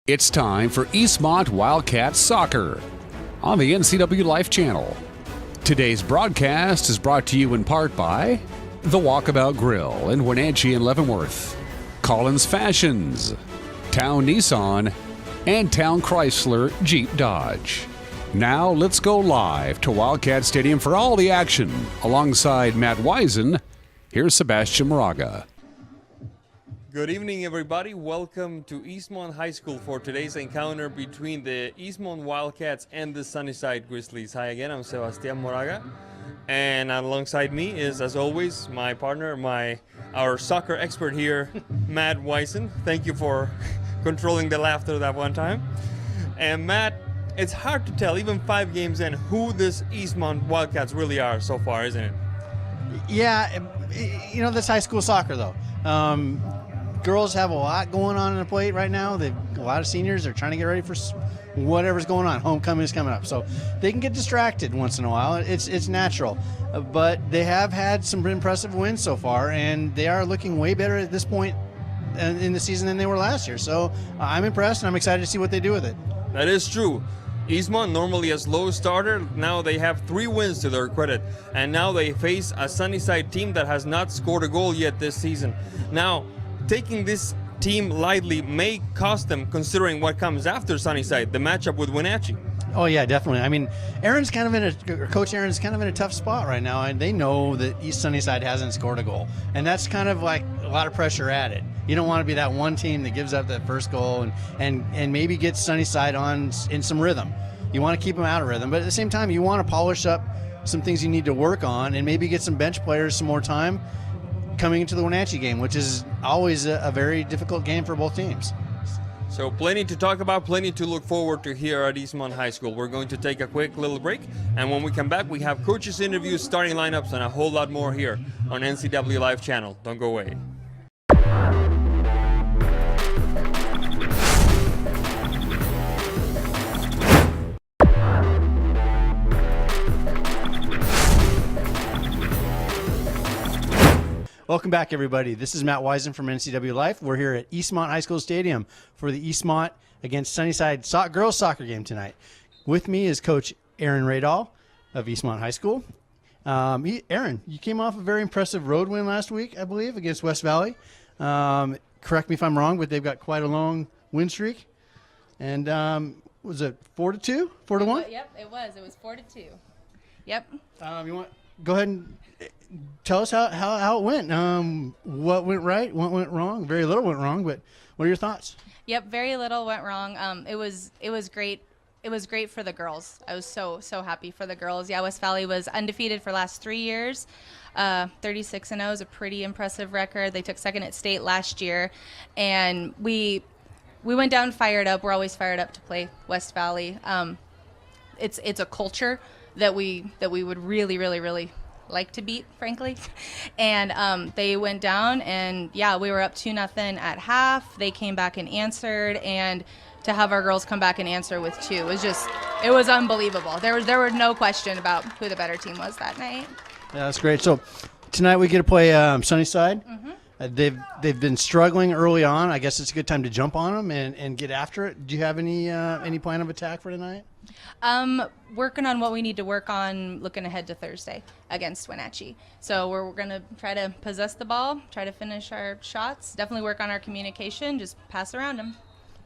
It's time for Eastmont Wildcats Soccer on the NCW Life Channel. Today's broadcast is brought to you in part by The Walkabout Grill in Wenatchee and Leavenworth, Collins Fashions, Town Nissan, and Town Chrysler Jeep Dodge. Now let's go live to Wildcat Stadium for all the action. Alongside Matt Wisen, here's Sebastian Moraga. Good evening, everybody. Welcome to Eastmont High School for today's encounter between the Eastmont Wildcats and the Sunnyside Grizzlies. Hi again, I'm Sebastian Moraga. And alongside me is, as always, my partner, our soccer expert here, Matt Wisen. Thank you for controlling the laughter that one time. And Matt, it's hard to tell, even 5 games in, who this Eastmont Wildcats really are so far, isn't it? Yeah, you know, that's high school soccer, though. Girls have a lot going on the plate right now. A lot of seniors are trying to get ready for whatever's going on. Homecoming is coming up, so they can get distracted once in a while. It's natural, but they have had some impressive wins so far, and they are looking way better at this point in the season than they were last year. So I'm impressed, and I'm excited to see what they do with it. That is true. Eastmont, normally a slow starter, now they have 3 wins to their credit, and now they face a Sunnyside team that has not scored a goal yet this season. Now, taking this team lightly may cost them, considering what comes after Sunnyside, the matchup with Wenatchee. Oh yeah, definitely. I mean, Coach Aaron's kind of in a tough spot right now, and they know that East Sunnyside hasn't scored a goal, and that's kind of like a lot of pressure added. You don't want to be that one team that gives up that first goal and maybe gets Sunnyside in some rhythm. You want to keep them out of rhythm, but at the same time, you want to polish up some things you need to work on and maybe get some bench players some more time coming into the Wenatchee game, which is always a very difficult game for both teams. So plenty to talk about, plenty to look forward to here at Eastmont High School. We're going to take a quick little break, and when we come back, we have coaches' interviews, starting lineups, and a whole lot more here on NCW Live Channel. Don't go away. Welcome back, everybody. This is Matt Wisen from NCW Life. We're here at Eastmont High School Stadium for the Eastmont against Sunnyside girls soccer game tonight. With me is Coach Aaron Radall of Eastmont High School. Aaron, you came off a very impressive road win last week, I believe, against West Valley. Correct me if I'm wrong, but they've got quite a long win streak. And was it 4-2, 4-1? Yep, it was. It was 4-2. Yep. You want go ahead and tell us how it went. What went right? What went wrong? Very little went wrong, but what are your thoughts? Yep, very little went wrong. It was great. It was great for the girls. I was so happy for the girls. Yeah, West Valley was undefeated for the last 3 years. 36-0 is a pretty impressive record. They took second at state last year, and we went down fired up. We're always fired up to play West Valley. It's a culture that we would really like to beat, frankly. And they went down, and yeah, we were up 2-0 at half. They came back and answered, and to have our girls come back and answer with 2 it was unbelievable. There were no question about who the better team was that night. Yeah, that's great. So tonight we get to play Sunnyside. Mm-hmm. They've been struggling early on. I guess it's a good time to jump on them and get after it. Do you have any plan of attack for tonight? Working on what we need to work on, looking ahead to Thursday against Wenatchee. So we're going to try to possess the ball, try to finish our shots, definitely work on our communication, just pass around them.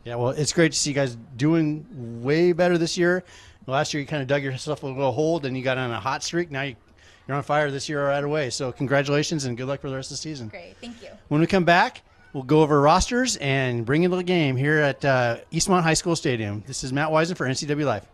Yeah, well, it's great to see you guys doing way better this year. Last year you kind of dug yourself a little hole, and you got on a hot streak. Now you're on fire this year right away. So congratulations and good luck for the rest of the season. Great, thank you. When we come back, we'll go over rosters and bring into the game here at Eastmont High School Stadium. This is Matt Wisen for NCW Live.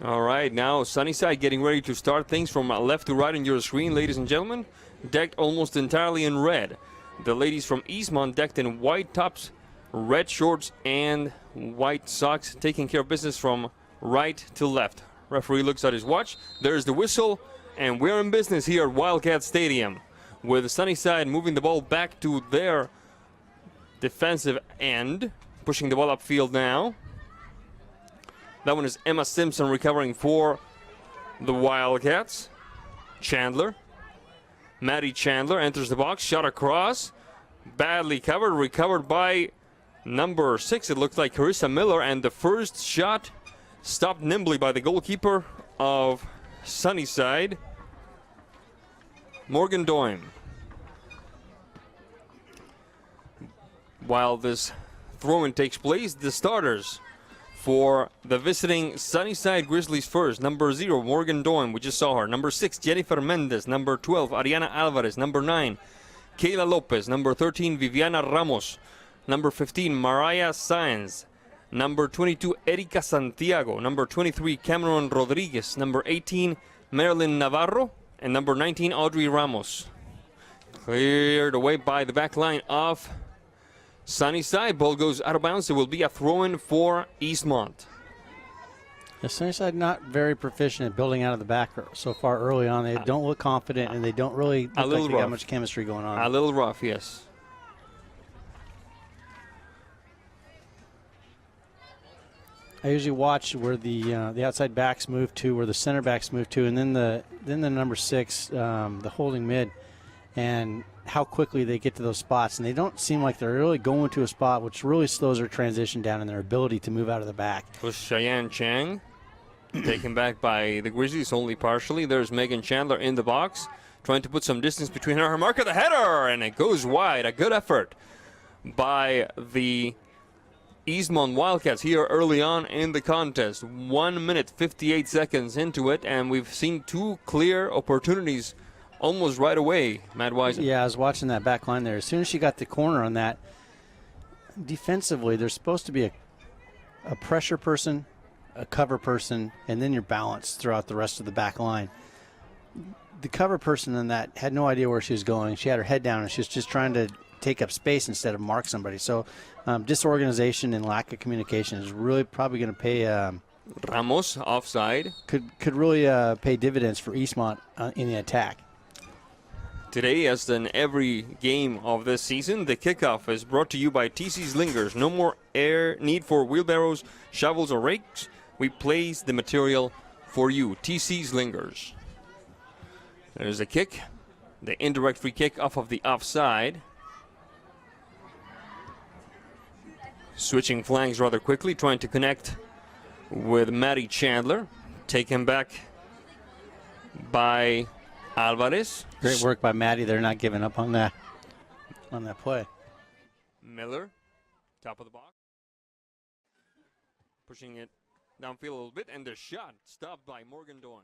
All right, now Sunnyside getting ready to start things from left to right on your screen, ladies and gentlemen. Decked almost entirely in red. The ladies from Eastmont decked in white tops, red shorts, and white socks, taking care of business from right to left. Referee looks at his watch. There's the whistle, and we're in business here at Wildcat Stadium, with Sunnyside moving the ball back to their defensive end, pushing the ball upfield now. That one is Emma Simpson recovering for the Wildcats. Chandler. Maddie Chandler enters the box, shot across. Badly covered, recovered by number 6. It looks like Carissa Miller, and the first shot stopped nimbly by the goalkeeper of Sunnyside, Morgan Doime. While this throw-in takes place, the starters for the visiting Sunnyside Grizzlies first. Number 0, Morgan Doime, we just saw her. Number 6, Jennifer Mendez. Number 12, Ariana Alvarez. Number 9, Kayla Lopez. Number 13, Viviana Ramos. Number 15, Mariah Sáenz. Number 22, Erika Santiago. Number 23, Cameron Rodriguez. Number 18, Marilyn Navarro. And number 19, Audrey Ramos. Cleared away by the back line of Sunnyside. Ball goes out of bounds. It will be a throw-in for Eastmont. The Sunnyside not very proficient at building out of the back so far early on. They don't look confident, and they don't really look like they got much chemistry going on. A little rough, yes. I usually watch where the outside backs move to, where the center backs move to, and then the number 6, the holding mid, and how quickly they get to those spots. And they don't seem like they're really going to a spot, which really slows their transition down and their ability to move out of the back. Was Cheyenne Chang taken back by the Grizzlies only partially. There's Megan Chandler in the box, trying to put some distance between her and mark of the header, and it goes wide. A good effort by the Eastmont Wildcats here early on in the contest. 1 minute 58 seconds into it, and we've seen 2 clear opportunities almost right away. Matt Wisen. Yeah, I was watching that back line there. As soon as she got the corner on that, defensively, there's supposed to be a pressure person, a cover person, and then your balance throughout the rest of the back line. The cover person in that had no idea where she was going. She had her head down, and she was just trying to take up space instead of mark somebody. So disorganization and lack of communication is really probably going to pay. Ramos offside. Could really pay dividends for Eastmont in the attack. Today, as in every game of this season, the kickoff is brought to you by TC Slingers. No more need for wheelbarrows, shovels, or rakes. We place the material for you. TC Slingers. There's a kick. The indirect free kick off of the offside. Switching flanks rather quickly, trying to connect with Maddie Chandler. Taken back by Alvarez. Great work by Maddie. They're not giving up on that play. Miller, top of the box. Pushing it downfield a little bit, and the shot stopped by Morgan Doime.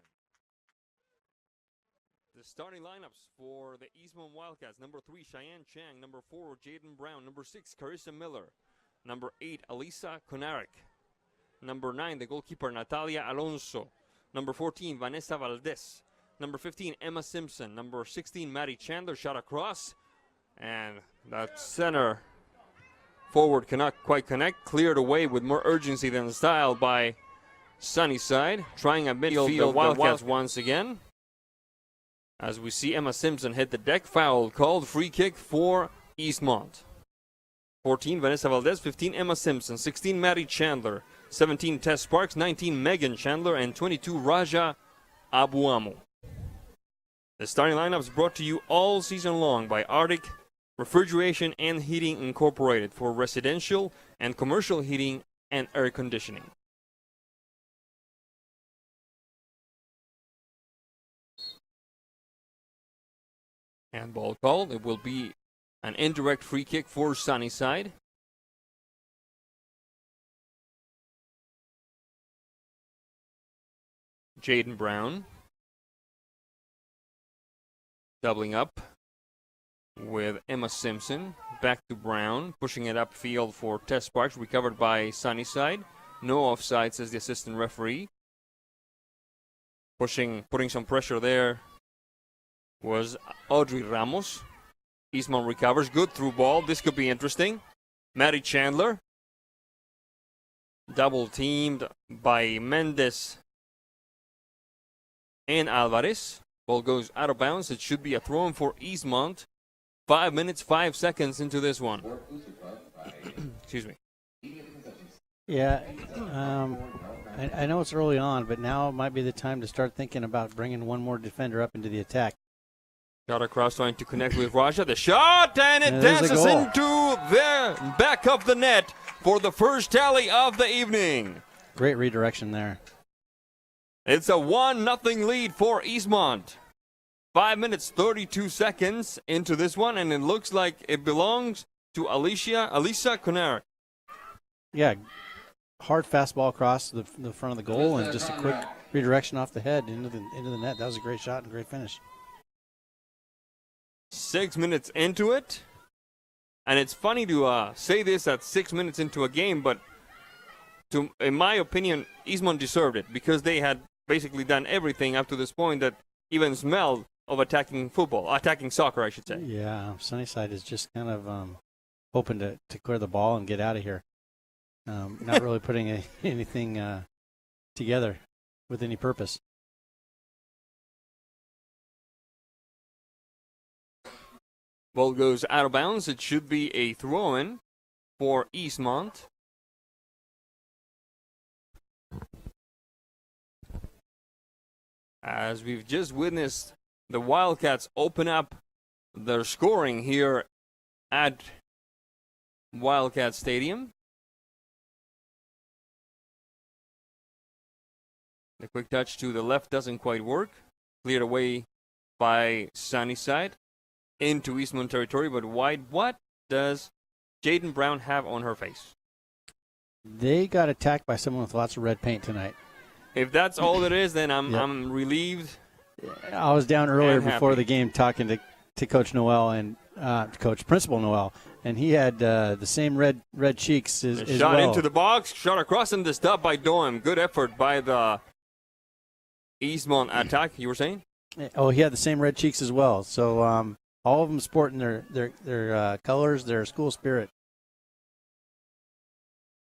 The starting lineups for the Eastmont Wildcats: number 3, Cheyenne Chang; number 4, Jaden Brown; number 6, Carissa Miller; number 8, Alisa Konarek; number 9, the goalkeeper Natalia Alonso; number 14, Vanessa Valdez; number 15, Emma Simpson; number 16, Maddie Chandler. Shot across, and that center forward cannot quite connect. Cleared away with more urgency than style by Sunnyside. Trying a midfield, the Wildcats once again. As we see Emma Simpson hit the deck. Foul called. Free kick for Eastmont. 14, Vanessa Valdez. 15, Emma Simpson. 16, Maddie Chandler. 17, Tess Sparks. 19, Megan Chandler. And 22, Raja Abuamo. The starting lineup is brought to you all season long by Arctic Refrigeration and Heating Incorporated for residential and commercial heating and air conditioning. And ball called. It will be an indirect free kick for Sunnyside. Jaden Brown doubling up with Emma Simpson. Back to Brown, pushing it upfield for Tess Sparks, recovered by Sunnyside. No offside, says the assistant referee. Putting some pressure there was Audrey Ramos. Eastmont recovers. Good through ball. This could be interesting. Maddie Chandler. Double teamed by Mendez and Alvarez. Ball goes out of bounds. It should be a throw-in for Eastmont. 5 minutes, 5 seconds into this one. Excuse me. Yeah, I know it's early on, but now might be the time to start thinking about bringing one more defender up into the attack. Shot across, trying to connect with Raja. The shot, and it dances into the back of the net for the first tally of the evening. Great redirection there. It's a 1-0 lead for Eastmont. 5 minutes, 32 seconds into this one, and it looks like it belongs to Elisa Conair. Yeah, hard fastball across the front of the goal, and just a quick redirection off the head into the net. That was a great shot and great finish. 6 minutes into it, and it's funny to say this at 6 minutes into a game, but in my opinion, Eastmont deserved it because they had basically done everything up to this point that even smelled of attacking soccer, I should say. Yeah, Sunnyside is just kind of hoping to clear the ball and get out of here. Not really putting anything together with any purpose. Ball goes out of bounds. It should be a throw-in for Eastmont. As we've just witnessed the Wildcats open up their scoring here at Wildcat Stadium. The quick touch to the left doesn't quite work. Cleared away by Sunnyside into Eastmont territory, but wide. What does Jaden Brown have on her face? They got attacked by someone with lots of red paint tonight. If that's all it is, then I'm relieved. I was down earlier before the game talking to Coach Noel and Principal Noel, and he had the same red cheeks as shot well. Into the box, shot across, and the stop by Doem. Good effort by the Eastmont attack. You were saying? Oh, he had the same red cheeks as well. So all of them sporting their colors, their school spirit.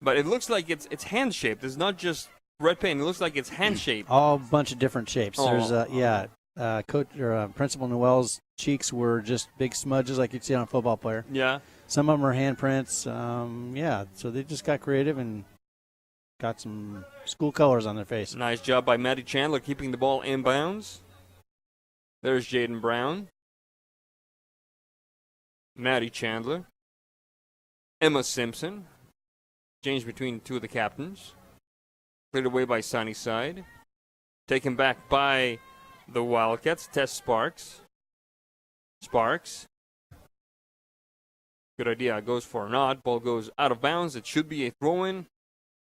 But it looks like it's hand shaped. It's not just red paint. It looks like it's hand shaped. All a bunch of different shapes. Oh. There's Coach or Principal Noel's cheeks were just big smudges like you'd see on a football player. Yeah. Some of them are handprints. So they just got creative and got some school colors on their face. Nice job by Maddie Chandler keeping the ball in bounds. There's Jaden Brown. Maddie Chandler. Emma Simpson. Change between two of the captains. Cleared away by Sunnyside. Taken back by the Wildcats. Tess Sparks. Good idea. Goes for a nod. Ball goes out of bounds. It should be a throw-in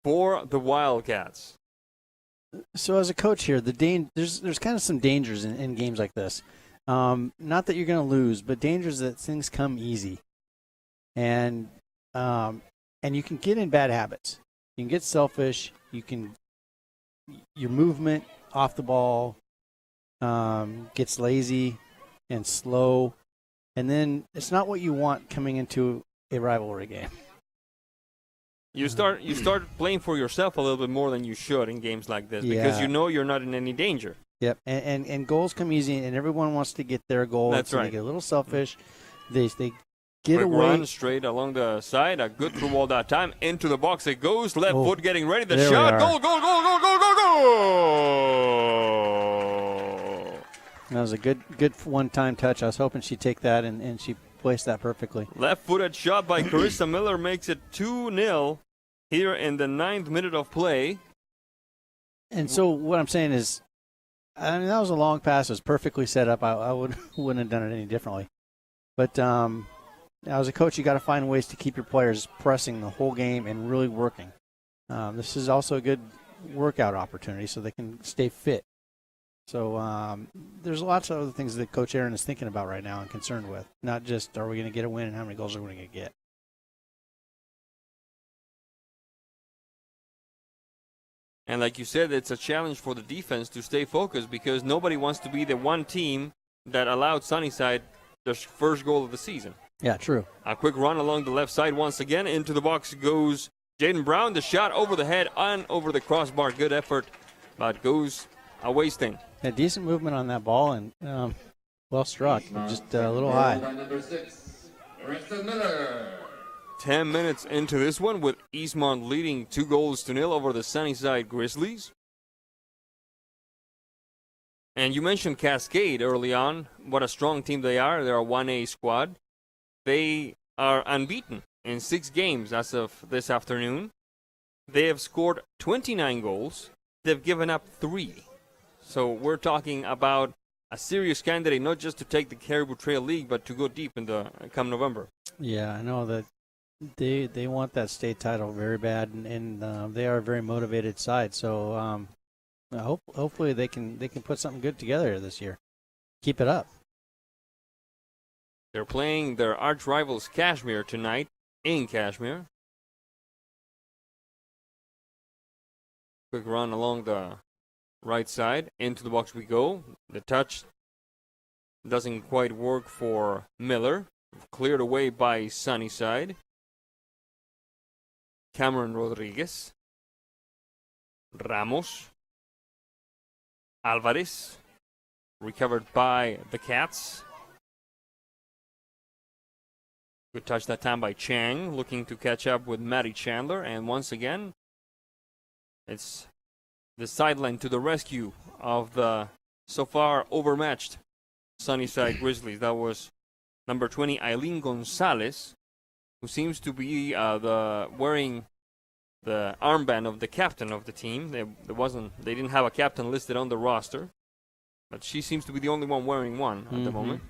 for the Wildcats. So as a coach here, there's kind of some dangers in games like this. Not that you're going to lose, but dangers that things come easy. And you can get in bad habits. You can get selfish. Your movement off the ball gets lazy and slow, and then it's not what you want coming into a rivalry game. You start playing for yourself a little bit more than you should in games like this because you know you're not in any danger. Yep, and goals come easy, and everyone wants to get their goal. That's so right. They get a little selfish. They Quick get away. run straight along the side. A good through ball that time. Into the box it goes. Left foot getting ready. The shot. Goal. That was a good one-time touch. I was hoping she'd take that, and she placed that perfectly. Left-footed shot by Carissa Miller makes it 2-0 here in the 9th minute of play. And so what I'm saying is, I mean, that was a long pass. It was perfectly set up. I wouldn't have done it any differently. But as a coach, you got to find ways to keep your players pressing the whole game and really working. This is also a good workout opportunity so they can stay fit. So there's lots of other things that Coach Aaron is thinking about right now and concerned with. Not just are we going to get a win and how many goals are we going to get. And like you said, it's a challenge for the defense to stay focused because nobody wants to be the one team that allowed Sunnyside their first goal of the season. Yeah, true. A quick run along the left side once again. Into the box goes Jaden Brown. The shot over the head and over the crossbar. Good effort, but goes a wasting. A decent movement on that ball and well struck. Just a little high. 10 minutes into this one with Eastmont leading 2-0 over the Sunnyside Grizzlies. And you mentioned Cascade early on. What a strong team they are. They're a 1A squad. They are unbeaten in 6 games as of this afternoon. They have scored 29 goals. They've given up 3. So we're talking about a serious candidate, not just to take the Caribou Trail League, but to go deep in the come November. Yeah, I know that they want that state title very bad, and they are a very motivated side. So hopefully they can put something good together this year. Keep it up. They're playing their arch rivals Kashmir tonight in Kashmir. Quick run along the right side. Into the box we go. The touch doesn't quite work for Miller. Cleared away by Sunnyside. Cameron Rodriguez. Ramos. Alvarez. Recovered by the Cats. Good touch that time by Chang, looking to catch up with Maddie Chandler. And once again, it's the sideline to the rescue of the so far overmatched Sunnyside Grizzlies. That was number 20, Eileen Gonzalez, who seems to be wearing the armband of the captain of the team. They didn't have a captain listed on the roster, but she seems to be the only one wearing one at the moment.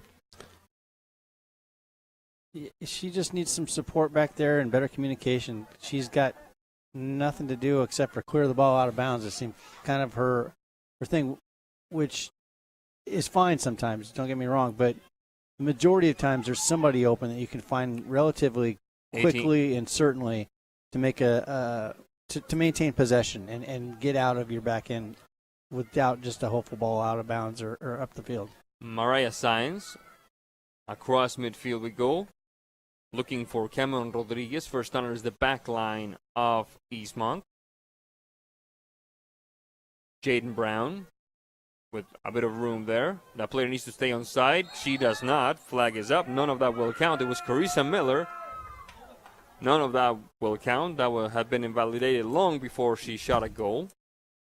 She just needs some support back there and better communication. She's got nothing to do except for clear the ball out of bounds. It seems kind of her thing, which is fine sometimes, don't get me wrong, but the majority of times there's somebody open that you can find relatively quickly and certainly to make to maintain possession and get out of your back end without just a hopeful ball out of bounds or up the field. Mariah Sainz, across midfield we go. Looking for Cameron Rodriguez. First runner is the back line of Eastmont. Jaden Brown with a bit of room there. That player needs to stay on side. She does not. Flag is up. None of that will count. It was Carissa Miller. None of that will count. That will have been invalidated long before she shot a goal.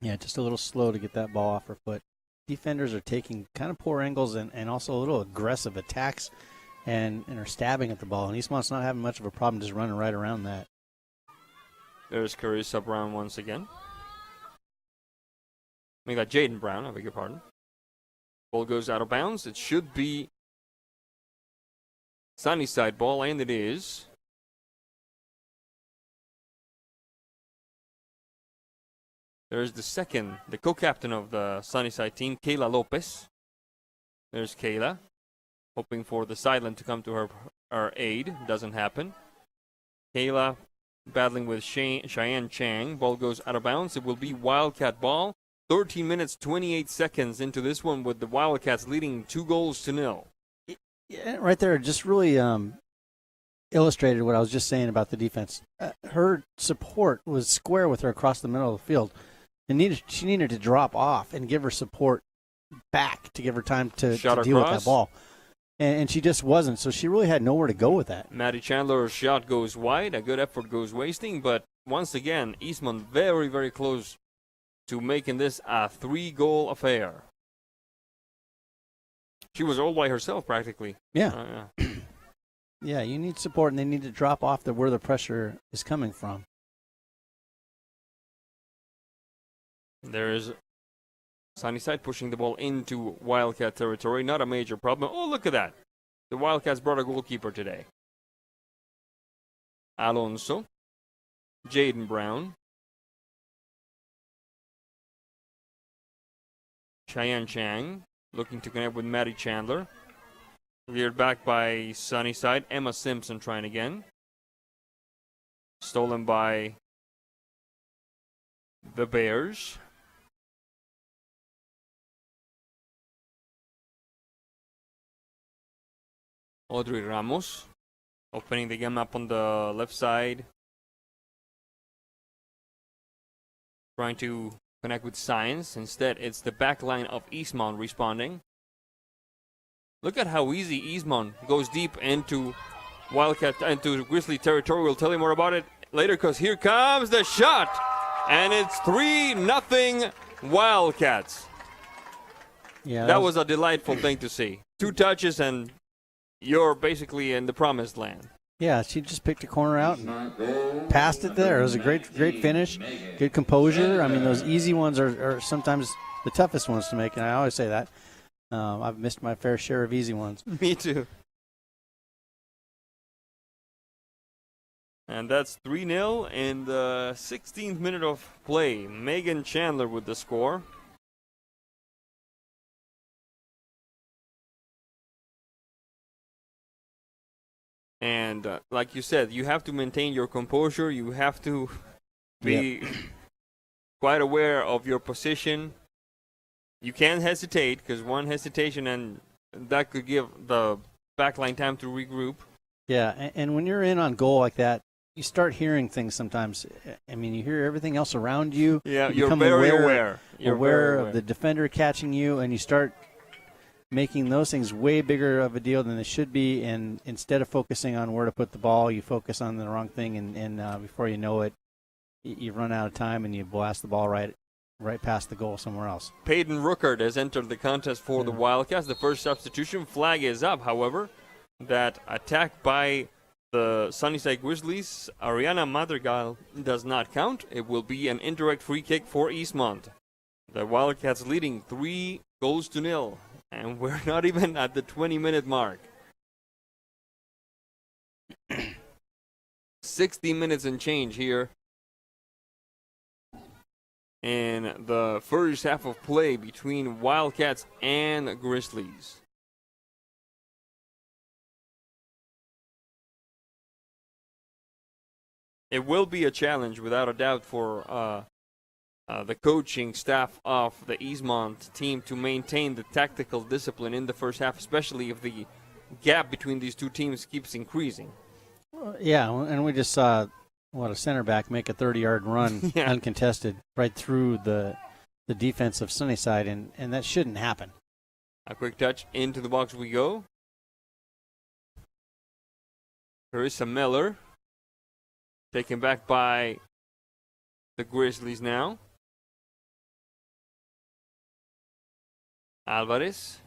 Yeah, just a little slow to get that ball off her foot. Defenders are taking kind of poor angles and also a little aggressive attacks. And are stabbing at the ball. And Eastmont's not having much of a problem just running right around that. There's Carissa Brown once again. I mean, that Jaden Brown, I beg your pardon. Ball goes out of bounds. It should be Sunnyside ball, and it is. There's the co-captain of the Sunnyside team, Kayla Lopez. There's Kayla. Hoping for the sideline to come to her aid. Doesn't happen. Kayla battling with Cheyenne Chang. Ball goes out of bounds. It will be Wildcat ball. 13 minutes, 28 seconds into this one with the Wildcats leading 2-0. Yeah, right there just really illustrated what I was just saying about the defense. Her support was square with her across the middle of the field. And she needed to drop off and give her support back to give her time to deal with that ball. And she just wasn't, so she really had nowhere to go with that. Maddie Chandler's shot goes wide. A good effort goes wasting, but once again, Eastmont very, very close to making this a 3-goal affair. She was all by herself, practically. Yeah. Yeah, you need support, and they need to drop off where the pressure is coming from. There is Sunnyside pushing the ball into Wildcat territory. Not a major problem. Oh, look at that. The Wildcats brought a goalkeeper today. Alonso. Jaden Brown. Cheyenne Chang looking to connect with Maddie Chandler. Cleared back by Sunnyside. Emma Simpson trying again. Stolen by the Bears. Audrey Ramos opening the game up on the left side. Trying to connect with Science. Instead, it's the back line of Eastmont responding. Look at how easy Eastmont goes deep into Wildcat into Grizzly territory. We'll tell you more about it later because here comes the shot. And it's 3-0 Wildcats. Yeah, That was a delightful thing to see. 2 touches and you're basically in the promised land. Yeah, she just picked a corner out and passed it there. It was a great finish, good composure. I mean, those easy ones are sometimes the toughest ones to make, and I always say that. I've missed my fair share of easy ones. Me too. And that's 3-0 in the 16th minute of play. Megan Chandler with the score. And like you said, you have to maintain your composure. You have to be quite aware of your position. You can't hesitate because one hesitation and that could give the backline time to regroup. Yeah, and when you're in on goal like that, you start hearing things sometimes. I mean, you hear everything else around you. Yeah, you you're become very aware. You're aware very of the defender catching you, and you start making those things way bigger of a deal than they should be. And instead of focusing on where to put the ball, you focus on the wrong thing, and before you know it, you run out of time and you blast the ball right past the goal somewhere else. Peyton Ruckert has entered the contest for the Wildcats. The first substitution flag is up, however. That attack by the Sunnyside Grizzlies, Ariana Madrigal, does not count. It will be an indirect free kick for Eastmont. The Wildcats leading 3-0, and we're not even at the 20-minute mark. 60 minutes and change here in the first half of play between Wildcats and Grizzlies. It will be a challenge, without a doubt, for the coaching staff of the Eastmont team to maintain the tactical discipline in the first half, especially if the gap between these two teams keeps increasing. Yeah, and we just saw a center back make a 30-yard run uncontested right through the defense of Sunnyside, and that shouldn't happen. A quick touch into the box we go. Carissa Miller. Taken back by the Grizzlies now. Alvarez.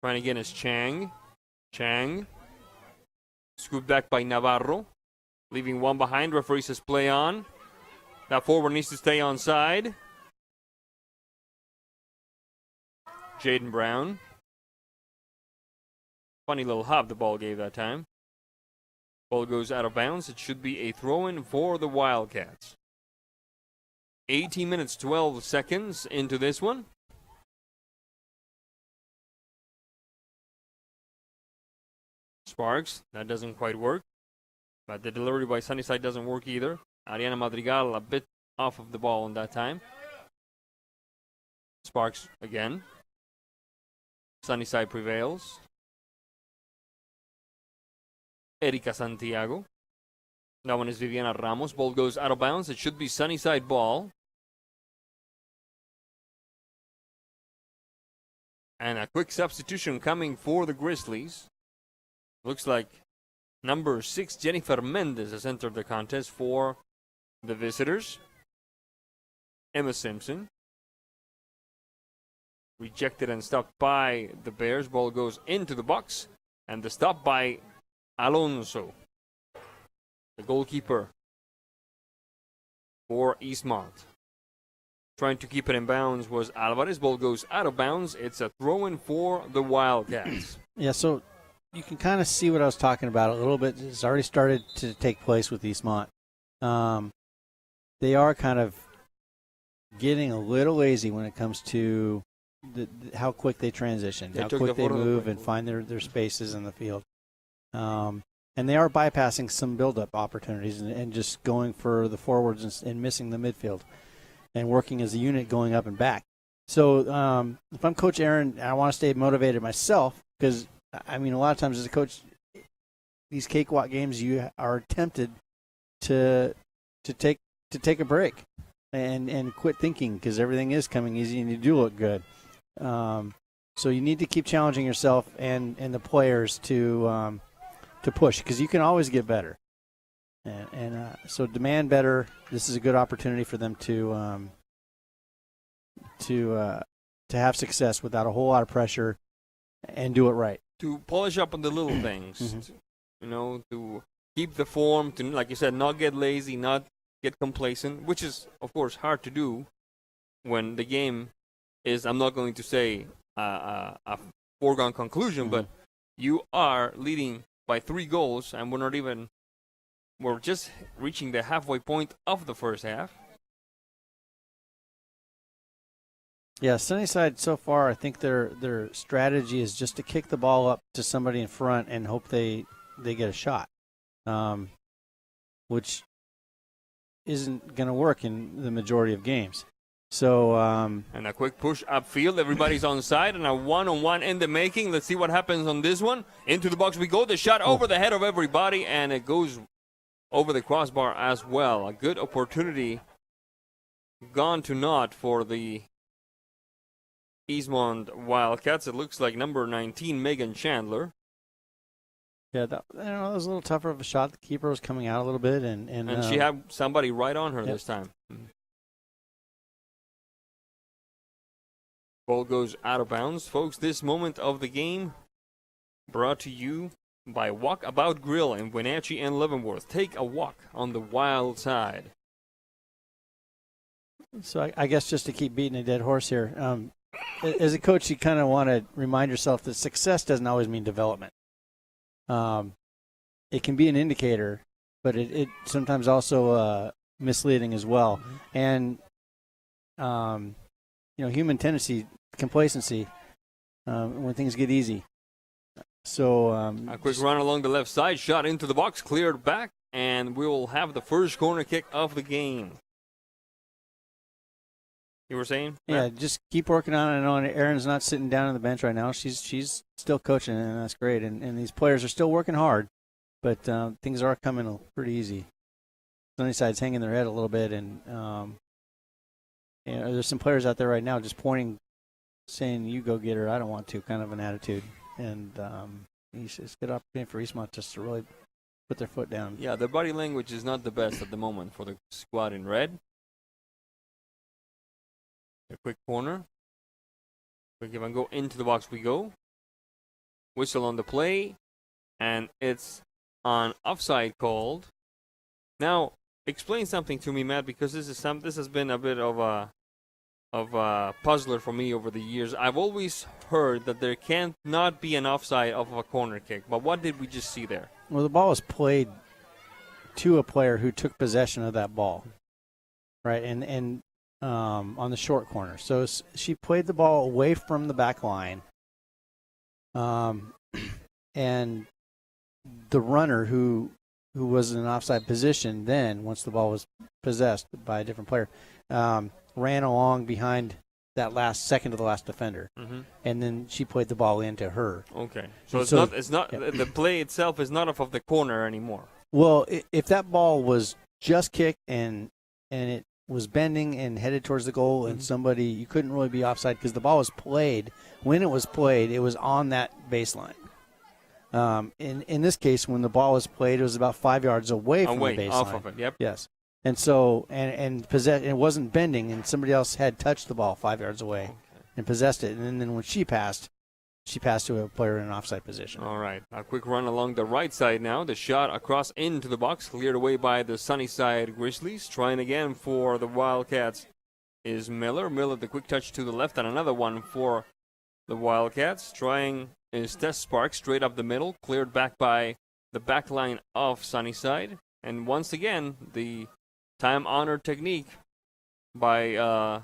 Trying again is Chang. Chang. Scooped back by Navarro. Leaving one behind. Referee says play on. That forward needs to stay on side. Jaden Brown. Funny little hop the ball gave that time. Ball goes out of bounds. It should be a throw-in for the Wildcats. 18 minutes, 12 seconds into this one. Sparks, that doesn't quite work. But the delivery by Sunnyside doesn't work either. Ariana Madrigal a bit off of the ball in that time. Sparks again. Sunnyside prevails. Erika Santiago. That one is Viviana Ramos. Ball goes out of bounds. It should be Sunnyside ball. And a quick substitution coming for the Grizzlies. Looks like number 6, Jennifer Mendez, has entered the contest for the visitors. Emma Simpson. Rejected and stopped by the Bears. Ball goes into the box. And the stop by Alonso, the goalkeeper for Eastmont. Trying to keep it in bounds was Alvarez. Ball goes out of bounds. It's a throw-in for the Wildcats. Yeah, so you can kind of see what I was talking about a little bit. It's already started to take place with Eastmont. They are kind of getting a little lazy when it comes to how quick they transition, how quick they move and find their spaces in the field. And they are bypassing some build-up opportunities and just going for the forwards and missing the midfield and working as a unit going up and back. So if I'm Coach Aaron, I want to stay motivated myself because, I mean, a lot of times as a coach, these cakewalk games, you are tempted to take a break and quit thinking because everything is coming easy and you do look good. So you need to keep challenging yourself and the players to push, because you can always get better. And so demand better. This is a good opportunity for them to have success without a whole lot of pressure and do it right. To polish up on the little things, to keep the form, to, like you said, not get lazy, not get complacent, which is, of course, hard to do when the game is, I'm not going to say a foregone conclusion, but you are leading by 3 goals, and we're just reaching the halfway point of the first half. Yeah, Sunnyside so far, I think their strategy is just to kick the ball up to somebody in front and hope they get a shot, which isn't going to work in the majority of games. So and a quick push upfield. Everybody's on side, and a one-on-one in the making. Let's see what happens on this one. Into the box we go. The shot over the head of everybody, and it goes over the crossbar as well. A good opportunity gone to naught for the Eastmont Wildcats. It looks like number 19, Megan Chandler. Yeah, that was a little tougher of a shot. The keeper was coming out a little bit, and she had somebody right on her this time. Ball goes out of bounds. Folks, this moment of the game brought to you by Walkabout Grill in Wenatchee and Leavenworth. Take a walk on the wild side. So I guess just to keep beating a dead horse here, as a coach, you kind of want to remind yourself that success doesn't always mean development. It can be an indicator, but it sometimes also misleading as well. And human tendency, complacency, when things get easy. So a quick run along the left side, shot into the box, cleared back, and we will have the first corner kick of the game. You were saying? Yeah, just keep working on it. I know Erin's not sitting down on the bench right now. She's still coaching, and that's great. And these players are still working hard, but things are coming pretty easy. Sunnyside's hanging their head a little bit, and there's some players out there right now just pointing, saying, "You go get her. I don't want to," kind of an attitude. And it's a good opportunity for Eastmont just to really put their foot down. Yeah, their body language is not the best at the moment for the squad in red. A quick corner. Quick give and go into the box we go. Whistle on the play, and it's on offside called. Now, explain something to me, Matt, because this has been a bit of a puzzler for me over the years. I've always heard that there can't not be an offside of a corner kick, but what did we just see there? Well, the ball was played to a player who took possession of that ball, right? And on the short corner. So she played the ball away from the back line. And the runner who was in an offside position then, once the ball was possessed by a different player, ran along behind that last second to the last defender. And then she played the ball into her. Okay. So it's not yeah. The play itself is not off of the corner anymore. Well, if that ball was just kicked and it was bending and headed towards the goal, and somebody, you couldn't really be offside because the ball was played. When it was played, it was on that baseline. In this case, when the ball was played, it was about 5 yards away from the baseline. Off of it, yep. Yes. And so, and it wasn't bending, and somebody else had touched the ball 5 yards away and possessed it. And then when she passed to a player in an offside position. All right. A quick run along the right side now. The shot across into the box, cleared away by the Sunnyside Grizzlies. Trying again for the Wildcats is Miller. Miller, the quick touch to the left, and another one for the Wildcats. Trying is Tess Sparks, straight up the middle, cleared back by the back line of Sunnyside. And once again, the time-honored technique by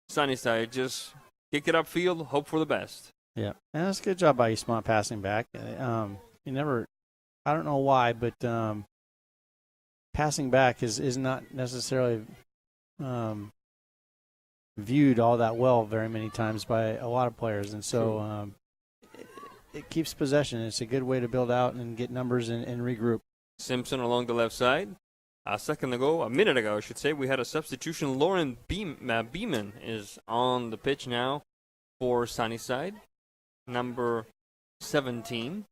Sunnyside, just kick it upfield, hope for the best. Yeah, and that's a good job by Eastmont passing back. I don't know why, but passing back is not necessarily viewed all that well very many times by a lot of players, and so it keeps possession. It's a good way to build out and get numbers and regroup. Simpson along the left side. A minute ago, I should say, we had a substitution. Lauren Beeman is on the pitch now for Sunnyside, number 17.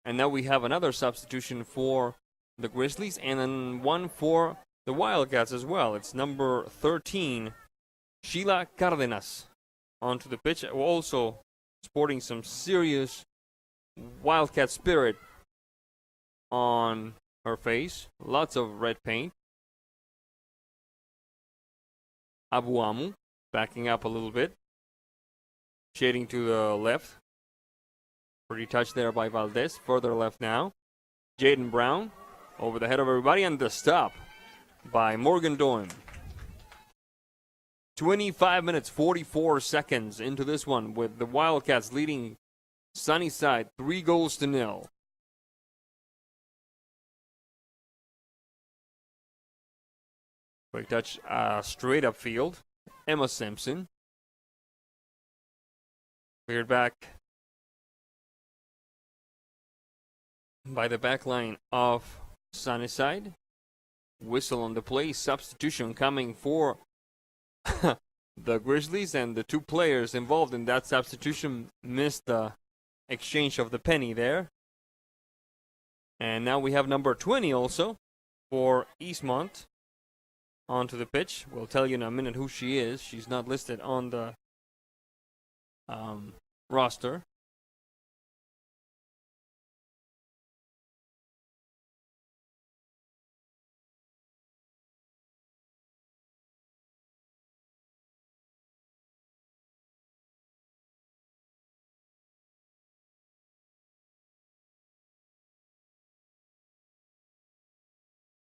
And now we have another substitution for the Grizzlies and then one for the Wildcats as well. It's number 13, Sheila Cardenas, onto the pitch. Also sporting some serious Wildcat spirit on her face. Lots of red paint. Abuamu backing up a little bit. Shading to the left. Pretty touch there by Valdez. Further left now. Jaden Brown over the head of everybody, and the stop by Morgan Doim. 25 minutes, 44 seconds into this one with the Wildcats leading Sunnyside 3-0. Quick touch straight up field. Emma Simpson. Cleared back by the back line of Sunnyside. Whistle on the play. Substitution coming for the Grizzlies, and the two players involved in that substitution missed the exchange of the penny there. And now we have number 20 also for Eastmont onto the pitch. We'll tell you in a minute who she is. She's not listed on the roster.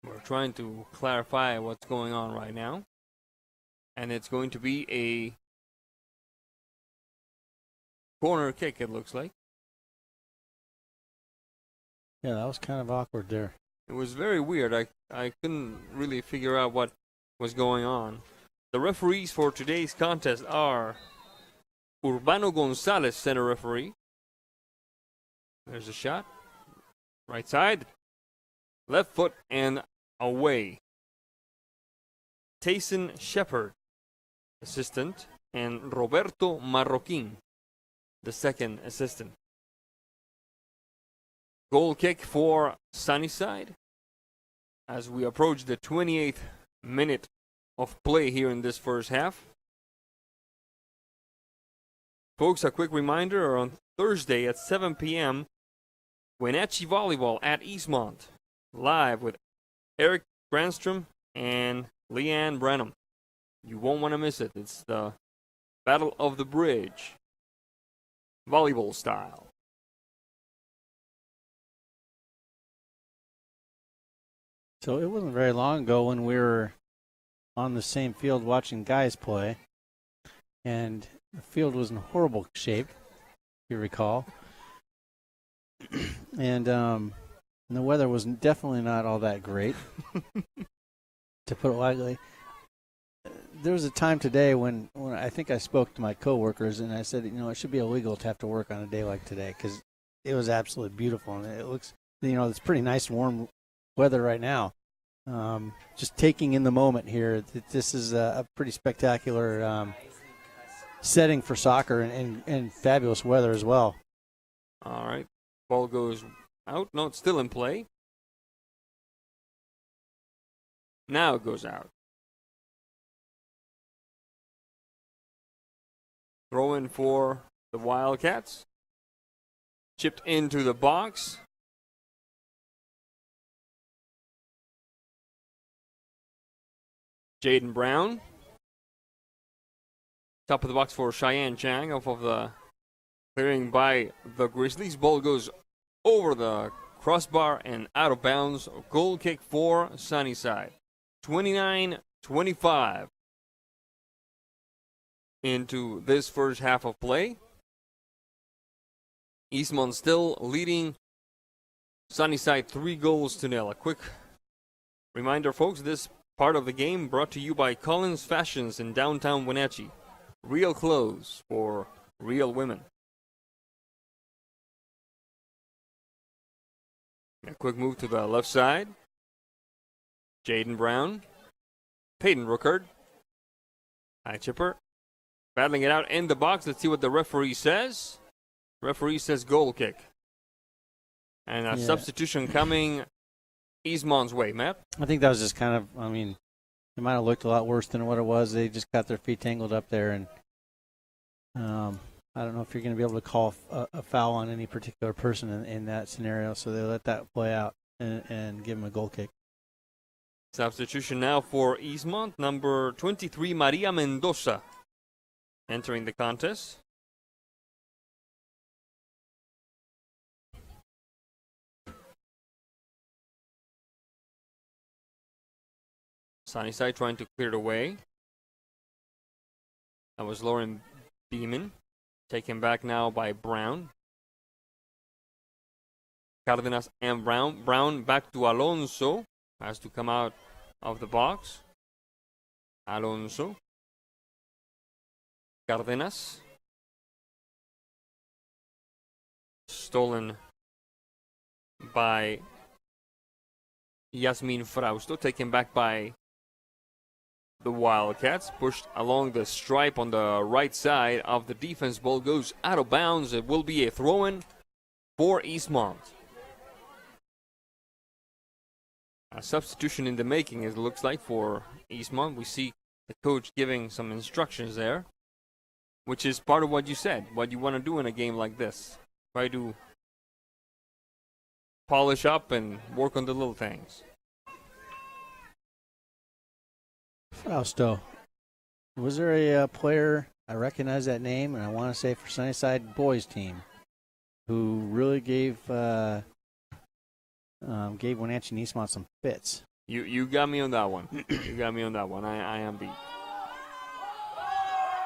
We're trying to clarify what's going on right now. And it's going to be a corner kick, it looks like. Yeah, that was kind of awkward there. It was very weird. I couldn't really figure out what was going on. The referees for today's contest are Urbano Gonzalez, center referee. There's a shot. Right side. Left foot and away. Tayson Shepard, assistant, and Roberto Marroquin, the second assistant. Goal kick for Sunnyside as we approach the 28th minute of play here in this first half. Folks, a quick reminder, on Thursday at 7 p.m., Wenatchee Volleyball at Eastmont, live with Eric Brandstrom and Leanne Branham. You won't want to miss it. It's the Battle of the Bridge, volleyball style. So it wasn't very long ago when we were on the same field watching guys play, and the field was in horrible shape, if you recall. And the weather was definitely not all that great, to put it lightly. There was a time today when I think I spoke to my coworkers and I said, it should be illegal to have to work on a day like today because it was absolutely beautiful. And it looks, it's pretty nice warm weather right now. Just taking in the moment here, this is a pretty spectacular setting for soccer and fabulous weather as well. All right. Ball goes out. No, it's still in play. Now it goes out. Throw in for the Wildcats. Chipped into the box. Jaden Brown. Top of the box for Cheyenne Chang off of the clearing by the Grizzlies. Ball goes over the crossbar and out of bounds. Goal kick for Sunnyside. 29-25 into this first half of play. Eastmont still leading Sunnyside 3-0. A quick reminder, folks, this part of the game brought to you by Collins Fashions in downtown Wenatchee. Real clothes for real women. A quick move to the left side. Jaden Brown. Peyton Rookard. High chipper. battling it out in the box. Let's see what the referee says. Referee says goal kick. And a substitution coming Eastmon's way, Matt. I think that was just kind of, I mean, it might have looked a lot worse than what it was. They just got their feet tangled up there, and I don't know if you're going to be able to call a foul on any particular person in that scenario, so they let that play out and give him a goal kick. Substitution now for Eastmont, number 23, Maria Mendoza, entering the contest. Sunnyside trying to clear it away. That was Lauren Beeman. Taken back now by Brown. Cardenas and Brown. Brown back to Alonso. Has to come out of the box. Alonso. Cardenas. Stolen by Yasmin Frausto. Taken back by the Wildcats. Pushed along the stripe on the right side of the defense. Ball goes out of bounds. It will be a throw-in for Eastmont. A substitution in the making, it looks like, for Eastmont. We see the coach giving some instructions there, which is part of what you said, what you want to do in a game like this. Try to polish up and work on the little things. Frausto. Was there a player, I recognize that name, and I want to say for Sunnyside boys team, who really gave Wenatchee and Eastmont some fits? You got me on that one. You got me on that one. I am beat.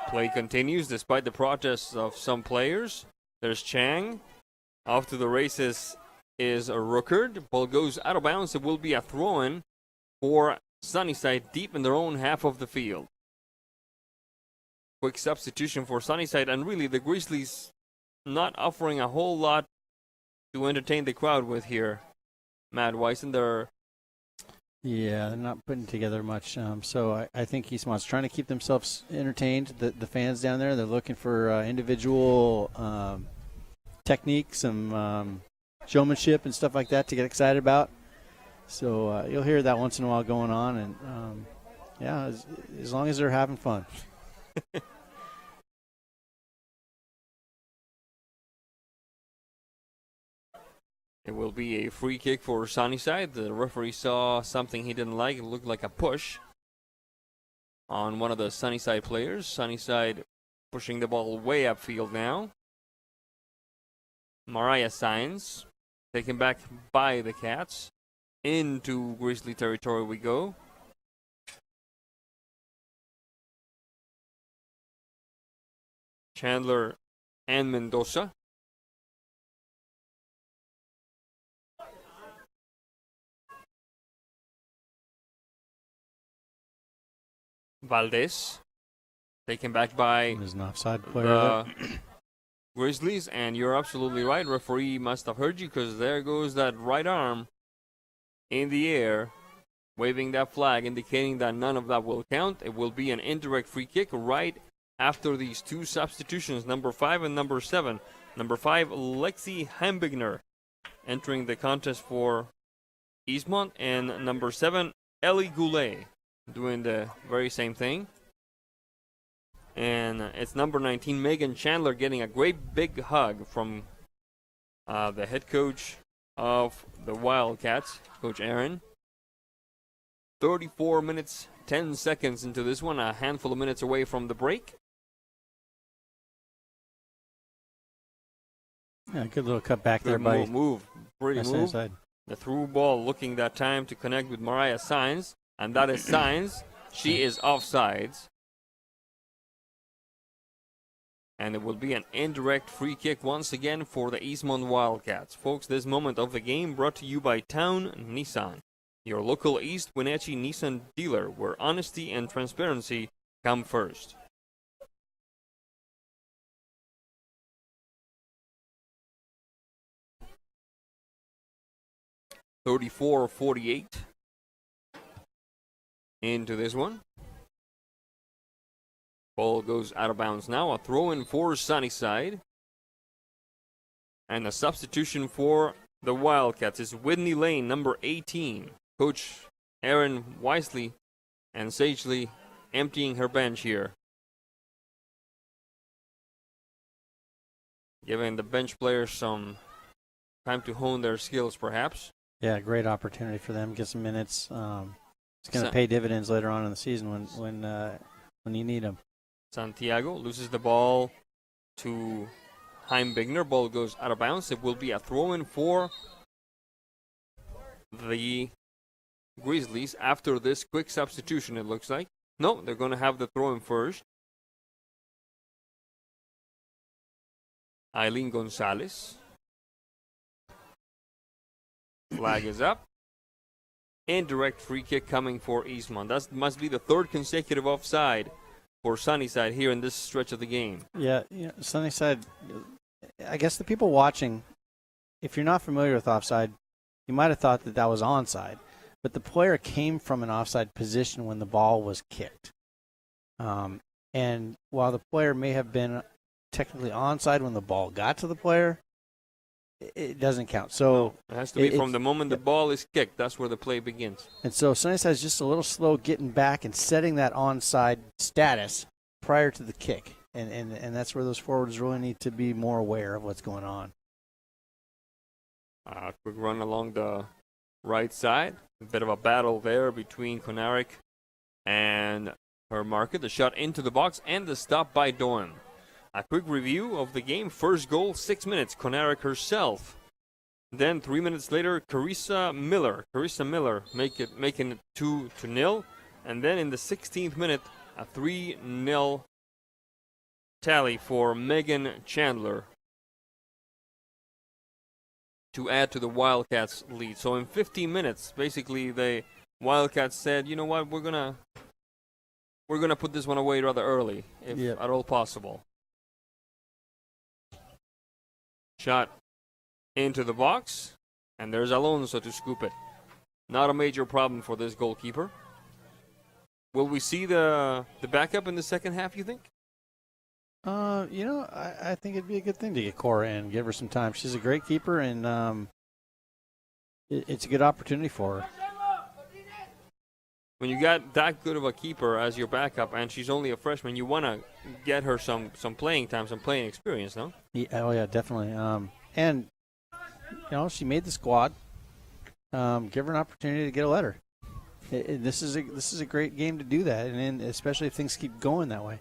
Play continues despite the protests of some players. There's Chang. Off to the races is Ruckert. Ball goes out of bounds. It will be a throw-in for Sunnyside deep in their own half of the field. Quick substitution for Sunnyside, and really the Grizzlies not offering a whole lot to entertain the crowd with here. Matt Wyson, they're not putting together much. So I think Eastmont's trying to keep themselves entertained. The fans down there, they're looking for individual techniques, some showmanship and stuff like that to get excited about. So you'll hear that once in a while going on, and as long as they're having fun. It will be a free kick for Sunnyside. The referee saw something he didn't like. It looked like a push on one of the Sunnyside players. Sunnyside pushing the ball way upfield now. Mariah Sainz taken back by the Cats. Into Grizzly territory we go. Chandler and Mendoza. Valdez. Taken back by There's an offside player the Grizzlies, and you're absolutely right. Referee must have heard you, because there goes that right arm in the air, waving that flag, indicating that none of that will count. It will be an indirect free kick right after these two substitutions, number 5 and number 7. Number 5, Lexi Hambigner, entering the contest for Eastmont, and number 7, Ellie Goulet, doing the very same thing. And it's number 19, Megan Chandler, getting a great big hug from the head coach of the Wildcats, Coach Aaron. 34 minutes, 10 seconds into this one, a handful of minutes away from the break. Yeah, good little cut back there by Pretty move. Sunnyside. The through ball looking that time to connect with Mariah Sainz, and that is Sainz. She is offsides. And it will be an indirect free kick once again for the Eastmont Wildcats. Folks, this moment of the game brought to you by Town Nissan, your local East Wenatchee Nissan dealer, where honesty and transparency come first. (34-48) into this one. Ball goes out of bounds now. A throw in for Sunnyside. And a substitution for the Wildcats is Whitney Lane, number 18. Coach Aaron Wisely and sagely emptying her bench here. Giving the bench players some time to hone their skills, perhaps. Yeah, great opportunity for them. Get some minutes. It's going to pay dividends later on in the season when you need them. Santiago loses the ball to Heimbigner. Ball goes out of bounds. It will be a throw-in for the Grizzlies after this quick substitution, it looks like. No, they're going to have the throw-in first. Eileen Gonzalez. Flag is up. Indirect free kick coming for Eastmont. That must be the third consecutive offside for Sunnyside here in this stretch of the game. Yeah, Sunnyside, I guess the people watching, if you're not familiar with offside, you might have thought that was onside. But the player came from an offside position when the ball was kicked. And while the player may have been technically onside when the ball got to the player, it doesn't count. So it has to be from the moment the ball is kicked. That's where the play begins. And so Sunnyside is just a little slow getting back and setting that onside status prior to the kick. And that's where those forwards really need to be more aware of what's going on. Quick run along the right side. A bit of a battle there between Konarek and her market. The shot into the box and the stop by Doan. A quick review of the game. First goal, 6 minutes. Konarek herself. Then 3 minutes later, Carissa Miller making it 2-0. And then in the 16th minute, a 3-0 tally for Megan Chandler to add to the Wildcats' lead. So in 15 minutes, basically, the Wildcats said, you know what, we're gonna put this one away rather early, if at all possible. Shot into the box, and there's Alonso to scoop it. Not a major problem for this goalkeeper. Will we see the backup in the second half, you think? I think it'd be a good thing to get Cora in, give her some time. She's a great keeper, and it's a good opportunity for her. When you got that good of a keeper as your backup, and she's only a freshman, you want to get her some playing time, some playing experience, no? Yeah, definitely. And she made the squad. Give her an opportunity to get a letter. This is a great game to do that, and especially if things keep going that way.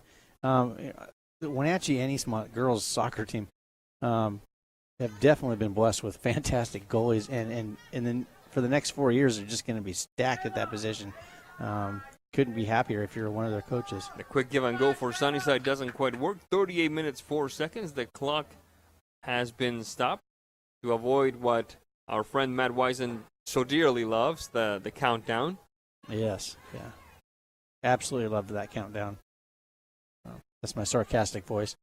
The Wenatchee and Eastmont girls soccer team have definitely been blessed with fantastic goalies, and then for the next 4 years they're just going to be stacked at that position. Couldn't be happier if you're one of their coaches. The quick give and go for Sunnyside doesn't quite work. 38 minutes, 4 seconds. The clock has been stopped to avoid what our friend Matt Wisen so dearly loves, the countdown. Yes, yeah. Absolutely loved that countdown. That's my sarcastic voice.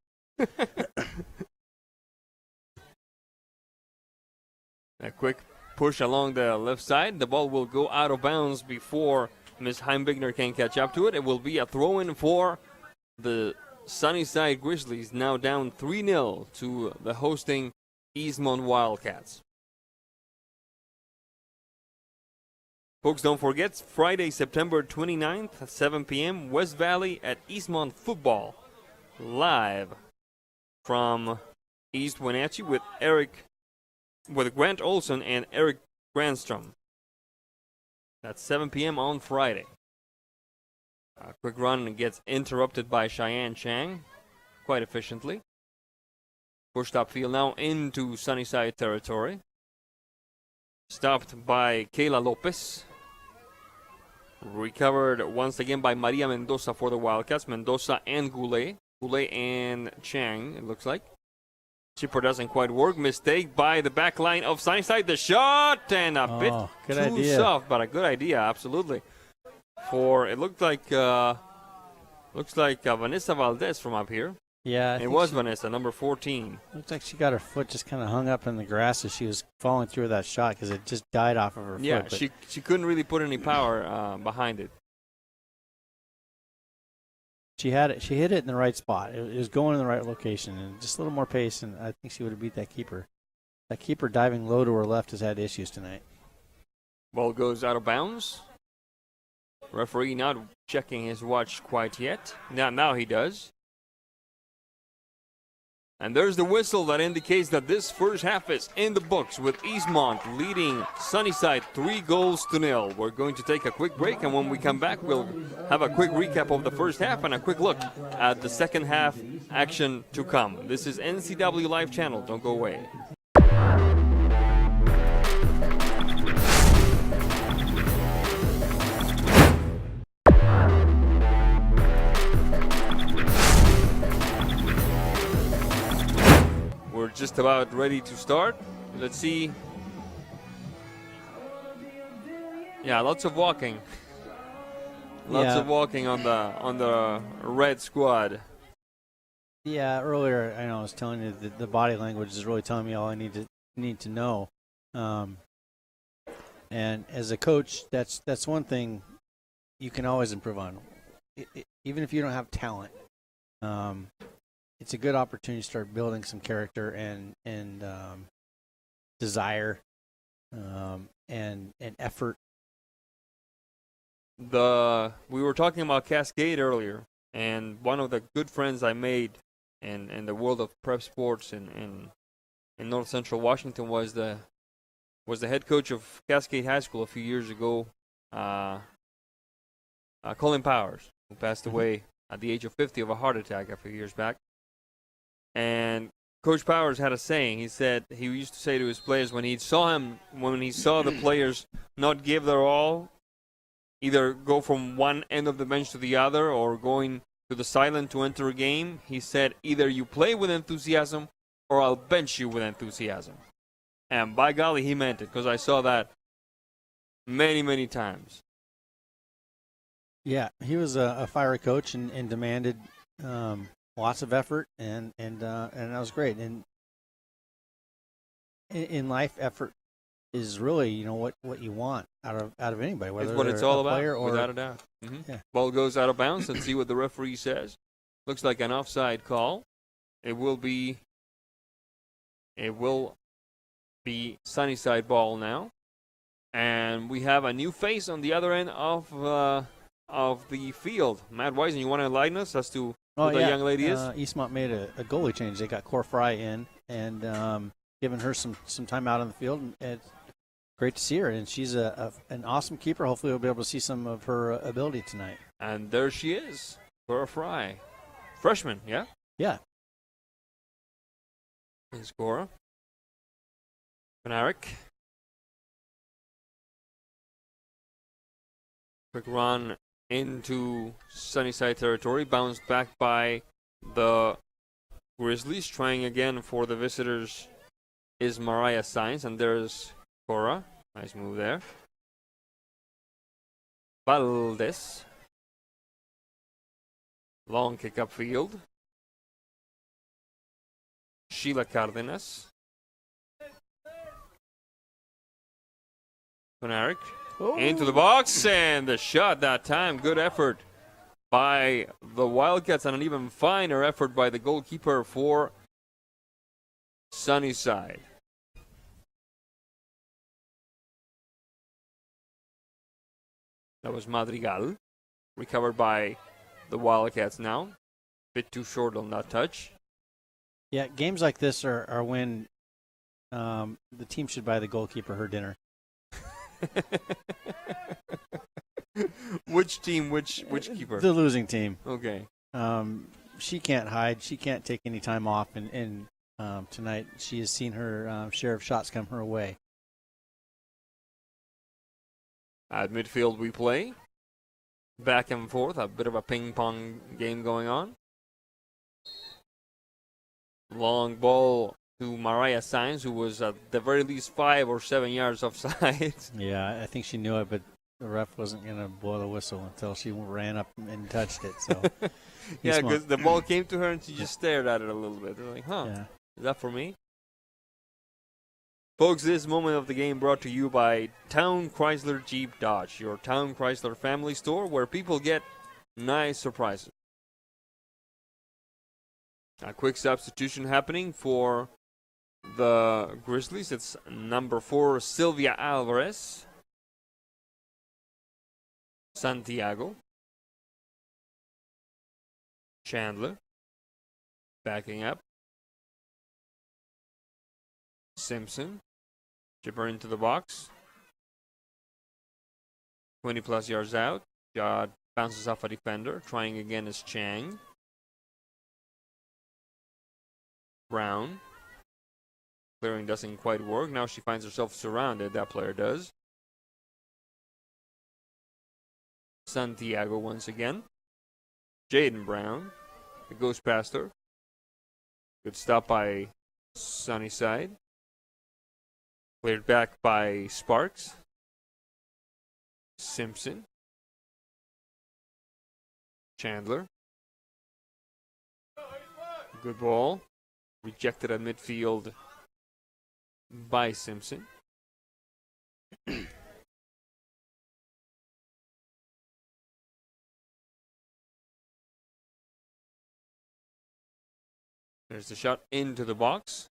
A quick push along the left side. The ball will go out of bounds before Miss Heimbigner can catch up to it. It will be a throw-in for the Sunnyside Grizzlies, now down 3-0 to the hosting Eastmont Wildcats. Folks, don't forget, Friday, September 29th at 7 p.m., West Valley at Eastmont Football. Live from East Wenatchee with Grant Olson and Eric Grandstrom. That's 7 p.m. on Friday. A quick run gets interrupted by Cheyenne Chang quite efficiently. Pushed upfield now into Sunnyside territory. Stopped by Kayla Lopez. Recovered once again by Maria Mendoza for the Wildcats. Mendoza and Goulet. Goulet and Chang, it looks like. Chipper doesn't quite work. Mistake by the back line of Sunnyside. The shot and a bit too soft, but a good idea, absolutely. It looked like Vanessa Valdez from up here. Yeah, it was Vanessa, number 14. Looks like she got her foot just kind of hung up in the grass as she was falling through that shot because it just died off of her foot. Yeah, she couldn't really put any power behind it. She had it. She hit it in the right spot. It was going in the right location, and just a little more pace, and I think she would have beat that keeper. That keeper diving low to her left has had issues tonight. Ball goes out of bounds. Referee not checking his watch quite yet. Now he does. And there's the whistle that indicates that this first half is in the books with Eastmont leading Sunnyside 3-0. We're going to take a quick break, and when we come back, we'll have a quick recap of the first half and a quick look at the second half action to come. This is NCW Live Channel. Don't go away. We're just about ready to start. Let's see. Yeah, lots of walking. Lots of walking on the red squad. Yeah, earlier I was telling you that the body language is really telling me all I need to know. And as a coach, that's one thing you can always improve on, even if you don't have talent. It's a good opportunity to start building some character and desire and effort. We were talking about Cascade earlier, and one of the good friends I made in the world of prep sports in North Central Washington was the head coach of Cascade High School a few years ago, Colin Powers, who passed away at the age of 50 of a heart attack a few years back. And Coach Powers had a saying. He said he used to say to his players when he saw the players not give their all, either go from one end of the bench to the other or going to the sideline to enter a game, he said, either you play with enthusiasm or I'll bench you with enthusiasm. And by golly, he meant it, because I saw that many, many times. Yeah, he was a fiery coach and demanded lots of effort, and that was great. And in life, effort is really what you want out of anybody, whether it's what it's all about, or, without a doubt. Yeah. Ball goes out of bounds. Let's see what the referee says. Looks like an offside call. It will be Sunnyside ball now, and we have a new face on the other end of the field. Matt Wisen, you want to enlighten us as to who the young lady is? Eastmont made a goalie change. They got Cora Fry in and given her some time out on the field. And it's great to see her, and she's an awesome keeper. Hopefully we'll be able to see some of her ability tonight. And there she is, Cora Fry. Freshman, yeah? Yeah. Here's Cora. Panarik. Quick run into Sunnyside territory, bounced back by the Grizzlies. Trying again for the visitors is Mariah Sainz, and there's Cora. Nice move there. Valdez. Long kick upfield. Sheila Cardenas. Panarik. Into the box, and the shot that time. Good effort by the Wildcats, and an even finer effort by the goalkeeper for Sunnyside. That was Madrigal. Recovered by the Wildcats now. Bit too short on that touch. Yeah, games like this are when the team should buy the goalkeeper her dinner. Which team? Which keeper? The losing team. Okay. She can't hide. She can't take any time off. And tonight she has seen her share of shots come her way. At midfield we play. Back and forth. A bit of a ping pong game going on. Long ball to Mariah Sainz, who was at the very least 5 or 7 yards offside. Yeah, I think she knew it, but the ref wasn't going to blow the whistle until she ran up and touched it. So, yeah, because the ball came to her and she just stared at it a little bit. They're like, yeah. Is that for me? Folks, this moment of the game brought to you by Town Chrysler Jeep Dodge, your Town Chrysler family store where people get nice surprises. A quick substitution happening for the Grizzlies. It's number 4, Sylvia Alvarez. Santiago. Chandler. Backing up. Simpson. Chipper into the box. 20-plus yards out. Jod bounces off a defender. Trying again is Chang. Brown. Clearing doesn't quite work. Now she finds herself surrounded. That player does. Santiago once again. Jaden Brown. It goes past her. Good stop by Sunnyside. Cleared back by Sparks. Simpson. Chandler. Good ball. Rejected at midfield by Simpson. There's the shot into the box.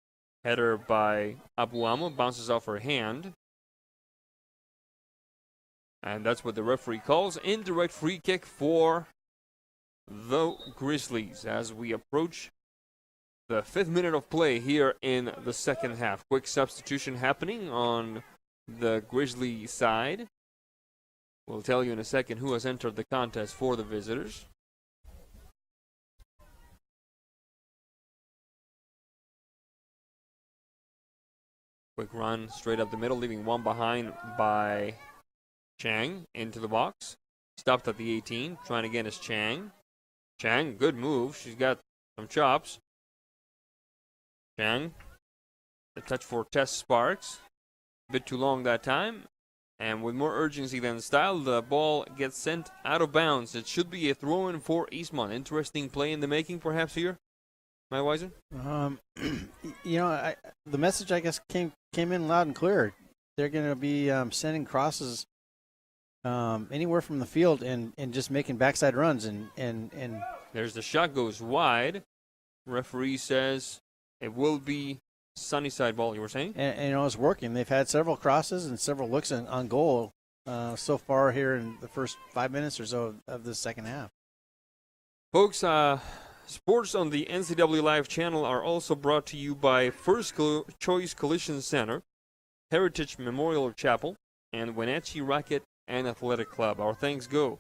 Header by Abuamo. Bounces off her hand. And that's what the referee calls. Indirect free kick for the Grizzlies as we approach the 5th minute of play here in the second half. Quick substitution happening on the Grizzly side. We'll tell you in a second who has entered the contest for the visitors. Quick run straight up the middle, leaving one behind by Chang into the box. Stopped at the 18. Trying again is Chang. Chang, good move. She's got some chops. Chang, the touch for Tess Sparks. A bit too long that time. And with more urgency than style, the ball gets sent out of bounds. It should be a throw-in for Eastmont. Interesting play in the making, perhaps, here. Am I wiser? The message, I guess, came in loud and clear. They're going to be sending crosses anywhere from the field and just making backside runs. And there's the shot, goes wide. Referee says it will be Sunnyside ball, you were saying? And it's working. They've had several crosses and several looks on goal so far here in the first 5 minutes or so of the second half. Folks, sports on the NCW Live channel are also brought to you by First Choice Collision Center, Heritage Memorial Chapel, and Wenatchee Racket and Athletic Club. Our thanks go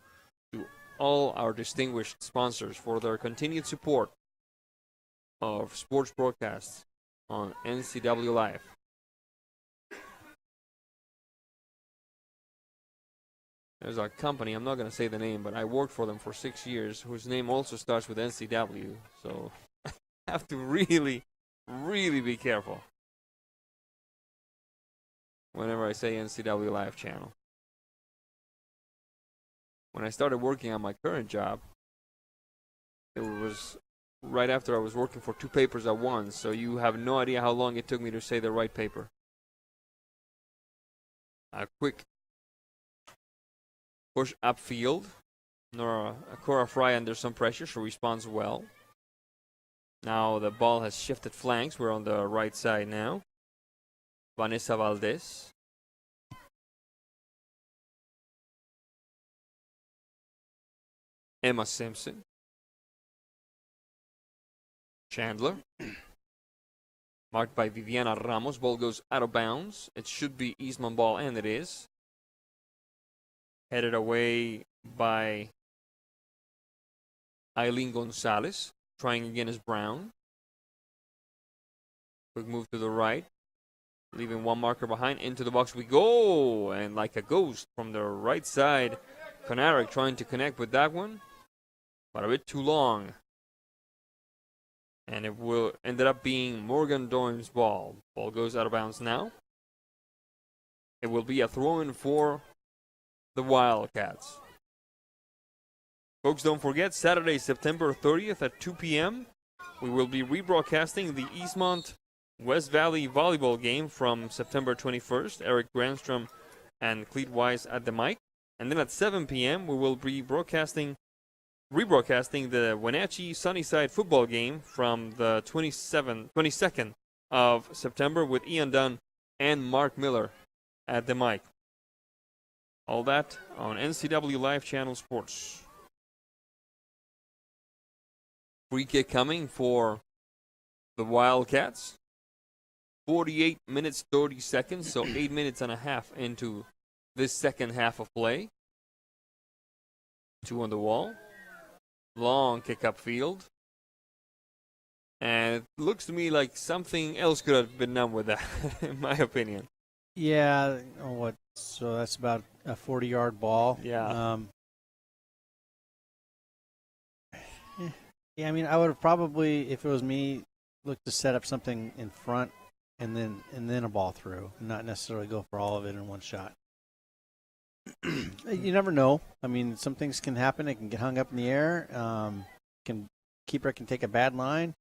to all our distinguished sponsors for their continued support of sports broadcasts on NCW Live. There's a company, I'm not going to say the name, but I worked for them for 6 years, whose name also starts with NCW. So I have to really, really be careful whenever I say NCW Live channel. When I started working on my current job, it was right after I was working for 2 papers at once, so you have no idea how long it took me to say the right paper. A quick push upfield. Cora Fry under some pressure. She responds well. Now the ball has shifted flanks. We're on the right side now. Vanessa Valdez. Emma Simpson. Chandler. Marked by Viviana Ramos. Ball goes out of bounds. It should be Eastman ball, and it is. Headed away by Eileen Gonzalez. Trying again is Brown. Quick move to the right. Leaving one marker behind. Into the box we go. And like a ghost from the right side. Konarek trying to connect with that one. But a bit too long. And it will ended up being Morgan Dorn's ball. Ball goes out of bounds now. It will be a throw-in for the Wildcats. Folks, don't forget, Saturday, September 30th at 2 p.m., we will be rebroadcasting the Eastmont West Valley volleyball game from September 21st. Eric Granstrom and Cleet Wise at the mic. And then at 7 p.m., we will be broadcasting rebroadcasting the Wenatchee Sunnyside football game from the 22nd of September with Ian Dunn and Mark Miller at the mic. All that on NCW Live Channel Sports. Free kick coming for the Wildcats. 48 minutes, 30 seconds, so 8 minutes and a half into this second half of play. 2 on the wall. Long kick up field. And it looks to me like something else could have been done with that, in my opinion. Yeah, so that's about a 40-yard ball. Yeah. Yeah, I mean, I would have probably, if it was me, looked to set up something in front and then a ball through, and not necessarily go for all of it in one shot. You never know. I mean, some things can happen. It can get hung up in the air. Keeper can take a bad line,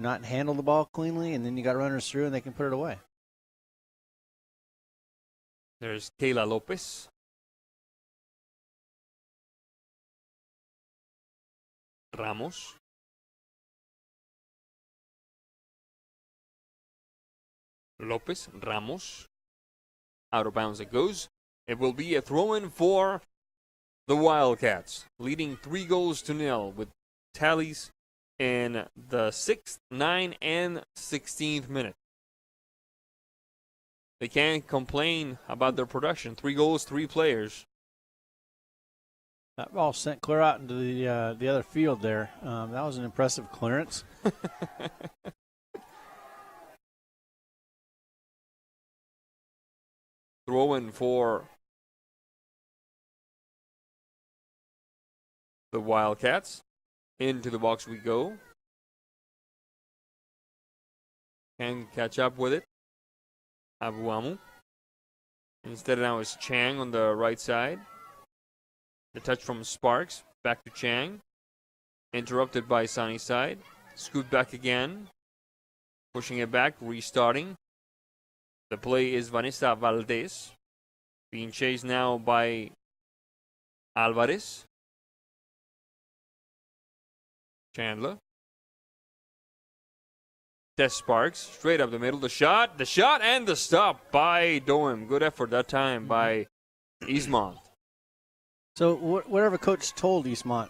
not handle the ball cleanly, and then you got runners through, and they can put it away. There's Kayla Lopez. Ramos. Lopez, Ramos. Out of bounds it goes. It will be a throw-in for the Wildcats, leading 3-0 with tallies in the 6th, 9th, and 16th minute. They can't complain about their production. 3 goals, 3 players. That ball sent clear out into the other field there. That was an impressive clearance. Throw-in for the Wildcats. Into the box we go. Can catch up with it. Abuamu. Instead now it's Chang on the right side. The touch from Sparks. Back to Chang. Interrupted by Sunnyside. Scoot back again. Pushing it back. Restarting. The play is Vanessa Valdez. Being chased now by Alvarez. Chandler. Des Sparks. Straight up the middle. The shot, and the stop by Doem. Good effort that time by Eastmont. So whatever coach told Eastmont,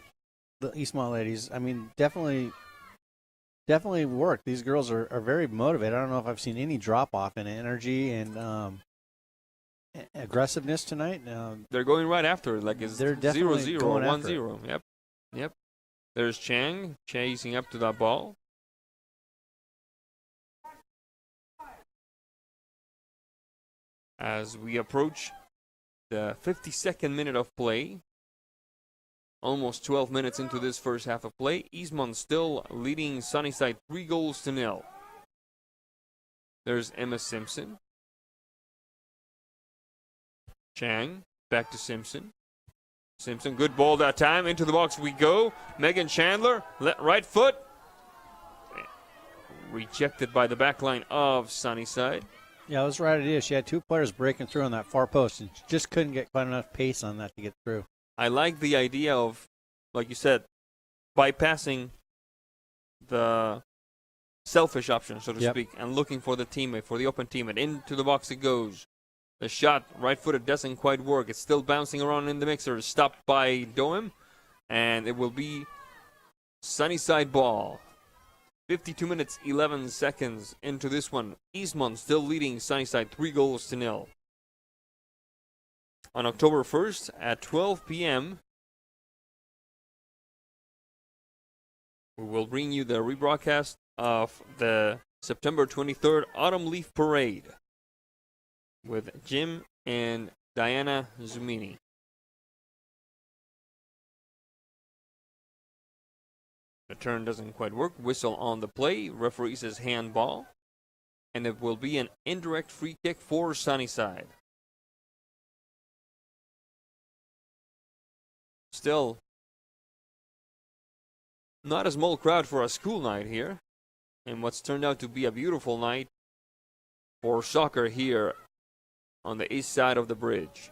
the Eastmont ladies, I mean, definitely worked. These girls are very motivated. I don't know if I've seen any drop-off in energy and aggressiveness tonight. They're going right after it, like it's 0-0 or 1-0. Yep. There's Chang chasing up to that ball. As we approach the 52nd minute of play, almost 12 minutes into this first half of play, Eastmont still leading Sunnyside 3-0. There's Emma Simpson. Chang, back to Simpson. Simpson, good ball that time. Into the box we go. Megan Chandler, right foot. Rejected by the back line of Sunnyside. Yeah, that was right idea. She had 2 players breaking through on that far post and just couldn't get quite enough pace on that to get through. I like the idea of, like you said, bypassing the selfish option, so to speak, and looking for the teammate, for the open teammate. Into the box it goes. The shot, right-footed, doesn't quite work. It's still bouncing around in the mixer. Stopped by Doem, and it will be Sunnyside ball. 52 minutes, 11 seconds into this one. Eastmont still leading Sunnyside 3-0. On October 1st at 12 p.m., we will bring you the rebroadcast of the September 23rd Autumn Leaf Parade with Jim and Diana Zumini. The turn doesn't quite work. Whistle on the play. Referee says handball. And it will be an indirect free kick for Sunnyside. Still, not a small crowd for a school night here. And what's turned out to be a beautiful night for soccer here on the east side of the bridge.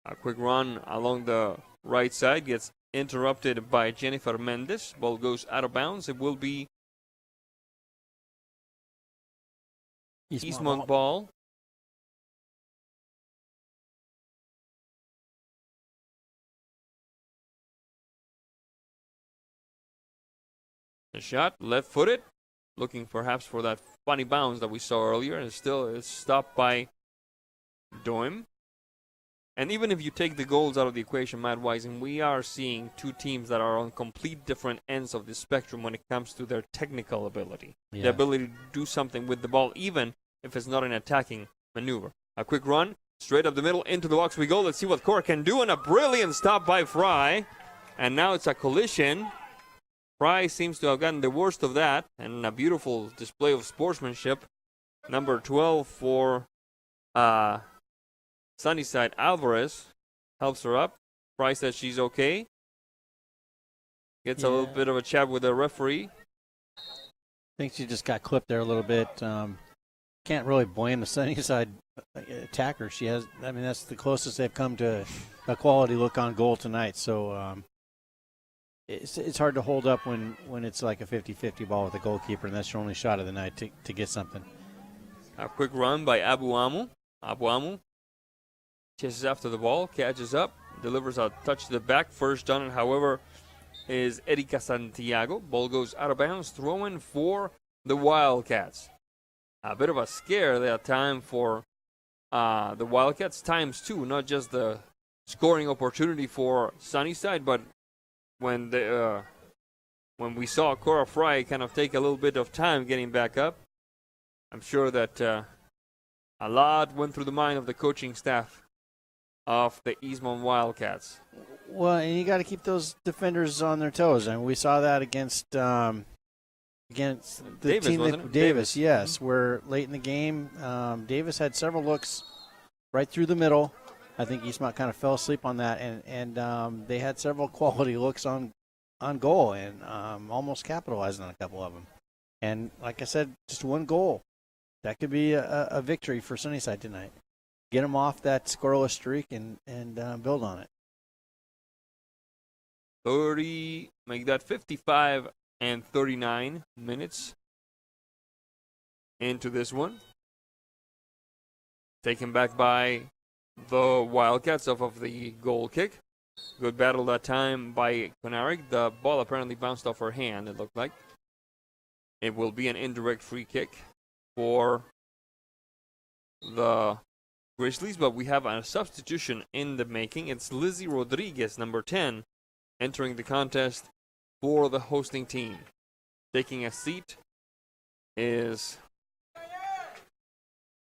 A quick run along the right side gets interrupted by Jennifer Mendez. Ball goes out of bounds. It will be Eastmont ball. The shot, left-footed, looking perhaps for that funny bounce that we saw earlier, and still it's stopped by Doim. And even if you take the goals out of the equation, Matt Weising, we are seeing two teams that are on complete different ends of the spectrum when it comes to their technical ability. Yeah. The ability to do something with the ball, even if it's not an attacking maneuver. A quick run, straight up the middle, into the box we go. Let's see what Cora can do, and a brilliant stop by Fry. And now it's a collision. Fry seems to have gotten the worst of that, and a beautiful display of sportsmanship. Number 12 for Sunnyside, Alvarez, helps her up. Fry says she's okay. Gets a little bit of a chat with the referee. I think she just got clipped there a little bit. Can't really blame the Sunnyside attacker. She has, I mean, that's the closest they've come to a quality look on goal tonight. So it's hard to hold up when it's like a 50-50 ball with the goalkeeper, and that's your only shot of the night to get something. A quick run by Abu Amu. Abu Amu chases after the ball, catches up, delivers a touch to the back. First done, however, is Erika Santiago. Ball goes out of bounds, throw-in for the Wildcats. A bit of a scare that time for the Wildcats, times two, not just the scoring opportunity for Sunnyside, but when we saw Cora Fry kind of take a little bit of time getting back up, I'm sure that a lot went through the mind of the coaching staff of the Eastmont Wildcats. Well, and you got to keep those defenders on their toes. I mean, we saw that against the Davis, team wasn't it? Davis, yes, where late in the game, Davis had several looks right through the middle. I think Eastmont kind of fell asleep on that, and they had several quality looks on goal and almost capitalized on a couple of them. And like I said, just one goal. That could be a victory for Sunnyside tonight. Get them off that scoreless streak and build on it. 30, make that 55 and 39 minutes into this one. Taken back by the Wildcats off of the goal kick. Good battle that time by Konarik. The ball apparently bounced off her hand, it looked like. It will be an indirect free kick for the Grizzlies, but we have a substitution in the making. It's Lizzie Rodriguez, number 10, entering the contest for the hosting team. Taking a seat is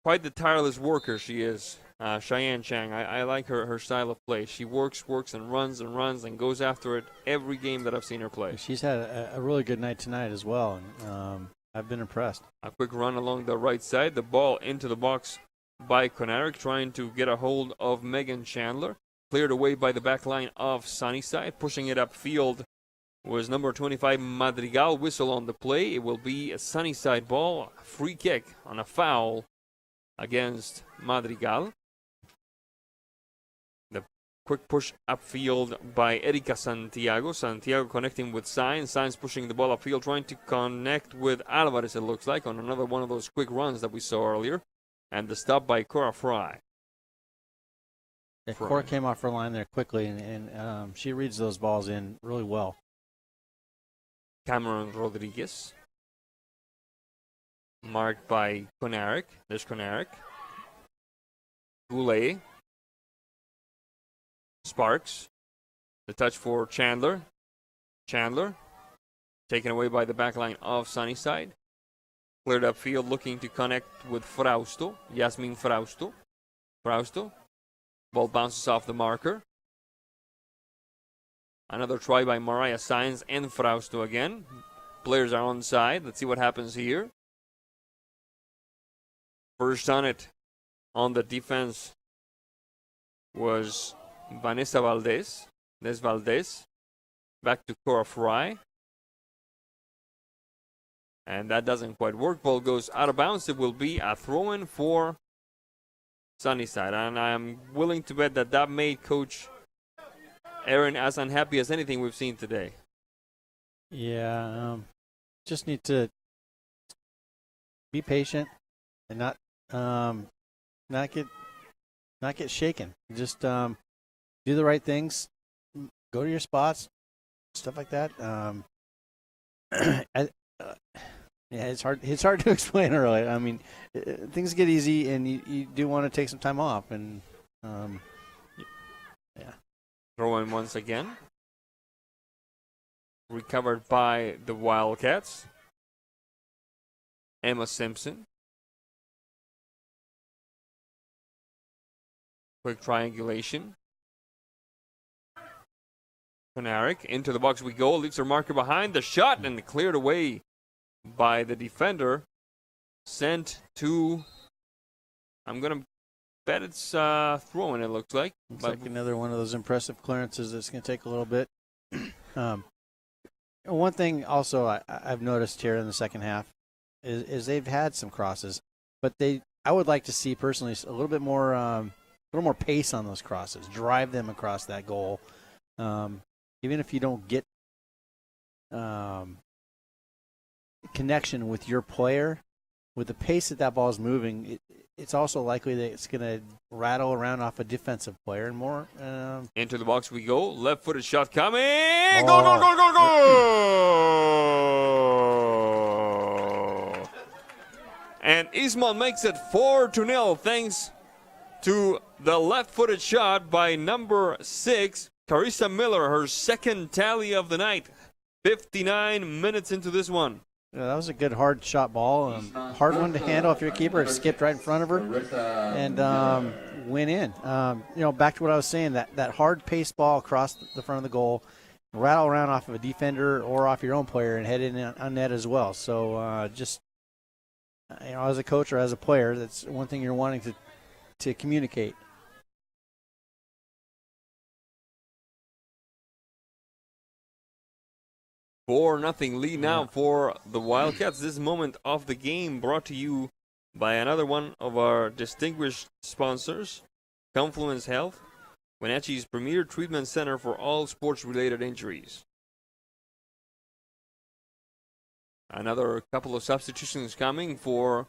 quite the tireless worker she is, Cheyenne Chang. I like her style of play. She works, and runs and goes after it every game that I've seen her play. She's had a really good night tonight as well, and I've been impressed. A quick run along the right side. The ball into the box by Konarik, trying to get a hold of Megan Chandler. Cleared away by the back line of Sunnyside. Pushing it upfield was number 25, Madrigal. Whistle on the play. It will be a Sunnyside ball. Free kick on a foul against Madrigal. The quick push upfield by Erika Santiago. Santiago connecting with Sainz. Sainz pushing the ball upfield, trying to connect with Alvarez, it looks like, on another one of those quick runs that we saw earlier. And the stop by Cora Fry. Yeah, Cora came off her line there quickly, and she reads those balls in really well. Cameron Rodriguez. Marked by Konarik. There's Konarik. Goulet. Sparks. The touch for Chandler. Chandler. Taken away by the back line of Sunnyside. Cleared upfield, looking to connect with Frausto. Yasmin Frausto. Frausto. Ball bounces off the marker. Another try by Mariah Sainz and Frausto again. Players are on side. Let's see what happens here. First on it on the defense was Vanessa Valdez. There's Valdez. Back to Cora Fry. And that doesn't quite work. Ball goes out of bounds. It will be a throw-in for Sunnyside. And I am willing to bet that made Coach Aaron as unhappy as anything we've seen today. Yeah, just need to be patient and not get shaken. Just do the right things, go to your spots, stuff like that. Yeah, it's hard to explain early. I mean, things get easy, and you do want to take some time off, and yeah. Throw in once again. Recovered by the Wildcats. Emma Simpson. Quick triangulation. Konarek into the box we go. Leaves her marker behind the shot and cleared away by the defender. Sent to, I'm going to bet it's throwing, it looks like. Looks like another one of those impressive clearances that's going to take a little bit. One thing also I've noticed here in the second half is they've had some crosses, but I would like to see personally a little more pace on those crosses. Drive them across that goal, even if you don't get connection with your player. With the pace that ball is moving, it's also likely that it's going to rattle around off a defensive player and more. Into the box we go. Left-footed shot coming. Goal, goal, goal, goal, goal! And Eastmont makes it 4-0 thanks to the left-footed shot by number 6, Carissa Miller, her second tally of the night. 59 minutes into this one. Yeah, that was a good hard shot ball. Hard one to handle if you're a keeper. It skipped right in front of her and went in. Back to what I was saying, that hard pace ball across the front of the goal, rattle around off of a defender or off your own player and head in on net as well. So as a coach or as a player, that's one thing you're wanting to communicate. 4-0 lead now for the Wildcats. This moment of the game brought to you by another one of our distinguished sponsors, Confluence Health, Wenatchee's premier treatment center for all sports-related injuries. Another couple of substitutions coming for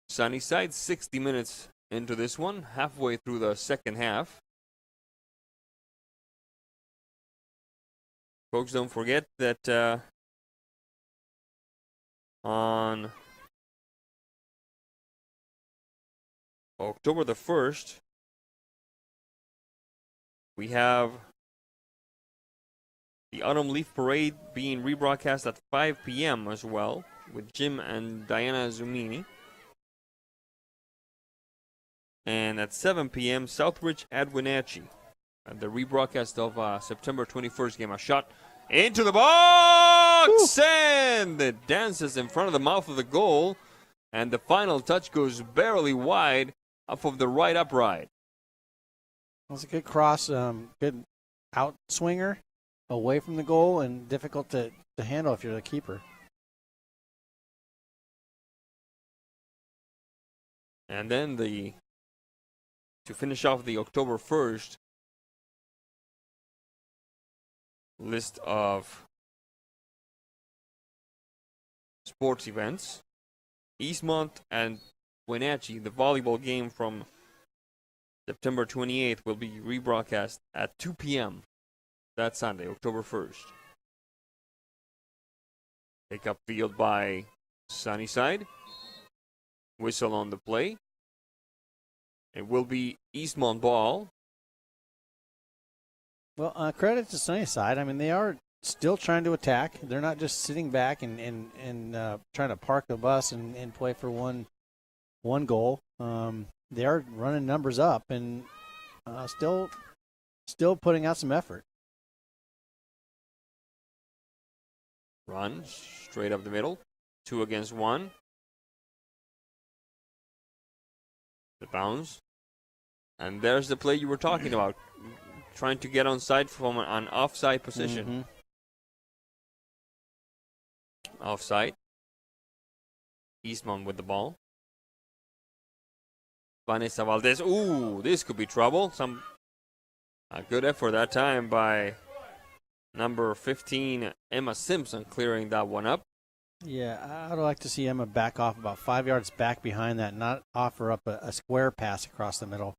Sunnyside. 60 minutes into this one, halfway through the second half. Folks, don't forget that on October the 1st, we have the Autumn Leaf Parade being rebroadcast at 5 p.m. as well, with Jim and Diana Zumini. And at 7 p.m., Southbridge at Wenatchee. The rebroadcast of September 21st game. A shot into the box! Woo! And it dances in front of the mouth of the goal. And the final touch goes barely wide off of the right upright. That was a good cross, good out swinger away from the goal and difficult to handle if you're the keeper. And then to finish off the October 1st list of sports events, Eastmont and Wenatchee, the volleyball game from September 28th will be rebroadcast at 2 p.m. that Sunday, October 1st. Take up field by Sunnyside. Whistle on the play. It will be Eastmont ball. Well, credit to Sunnyside. I mean, they are still trying to attack. They're not just sitting back and trying to park the bus and play for one goal. They are running numbers up and still putting out some effort. Run straight up the middle. 2 against 1. The bounce. And there's the play you were talking about. Trying to get onside from an offside position. Mm-hmm. Offside. Eastmont with the ball. Vanessa Valdez. Ooh, this could be trouble. Some A good effort that time by number 15, Emma Simpson, clearing that one up. Yeah, I'd like to see Emma back off about 5 yards back behind that, not offer up a square pass across the middle.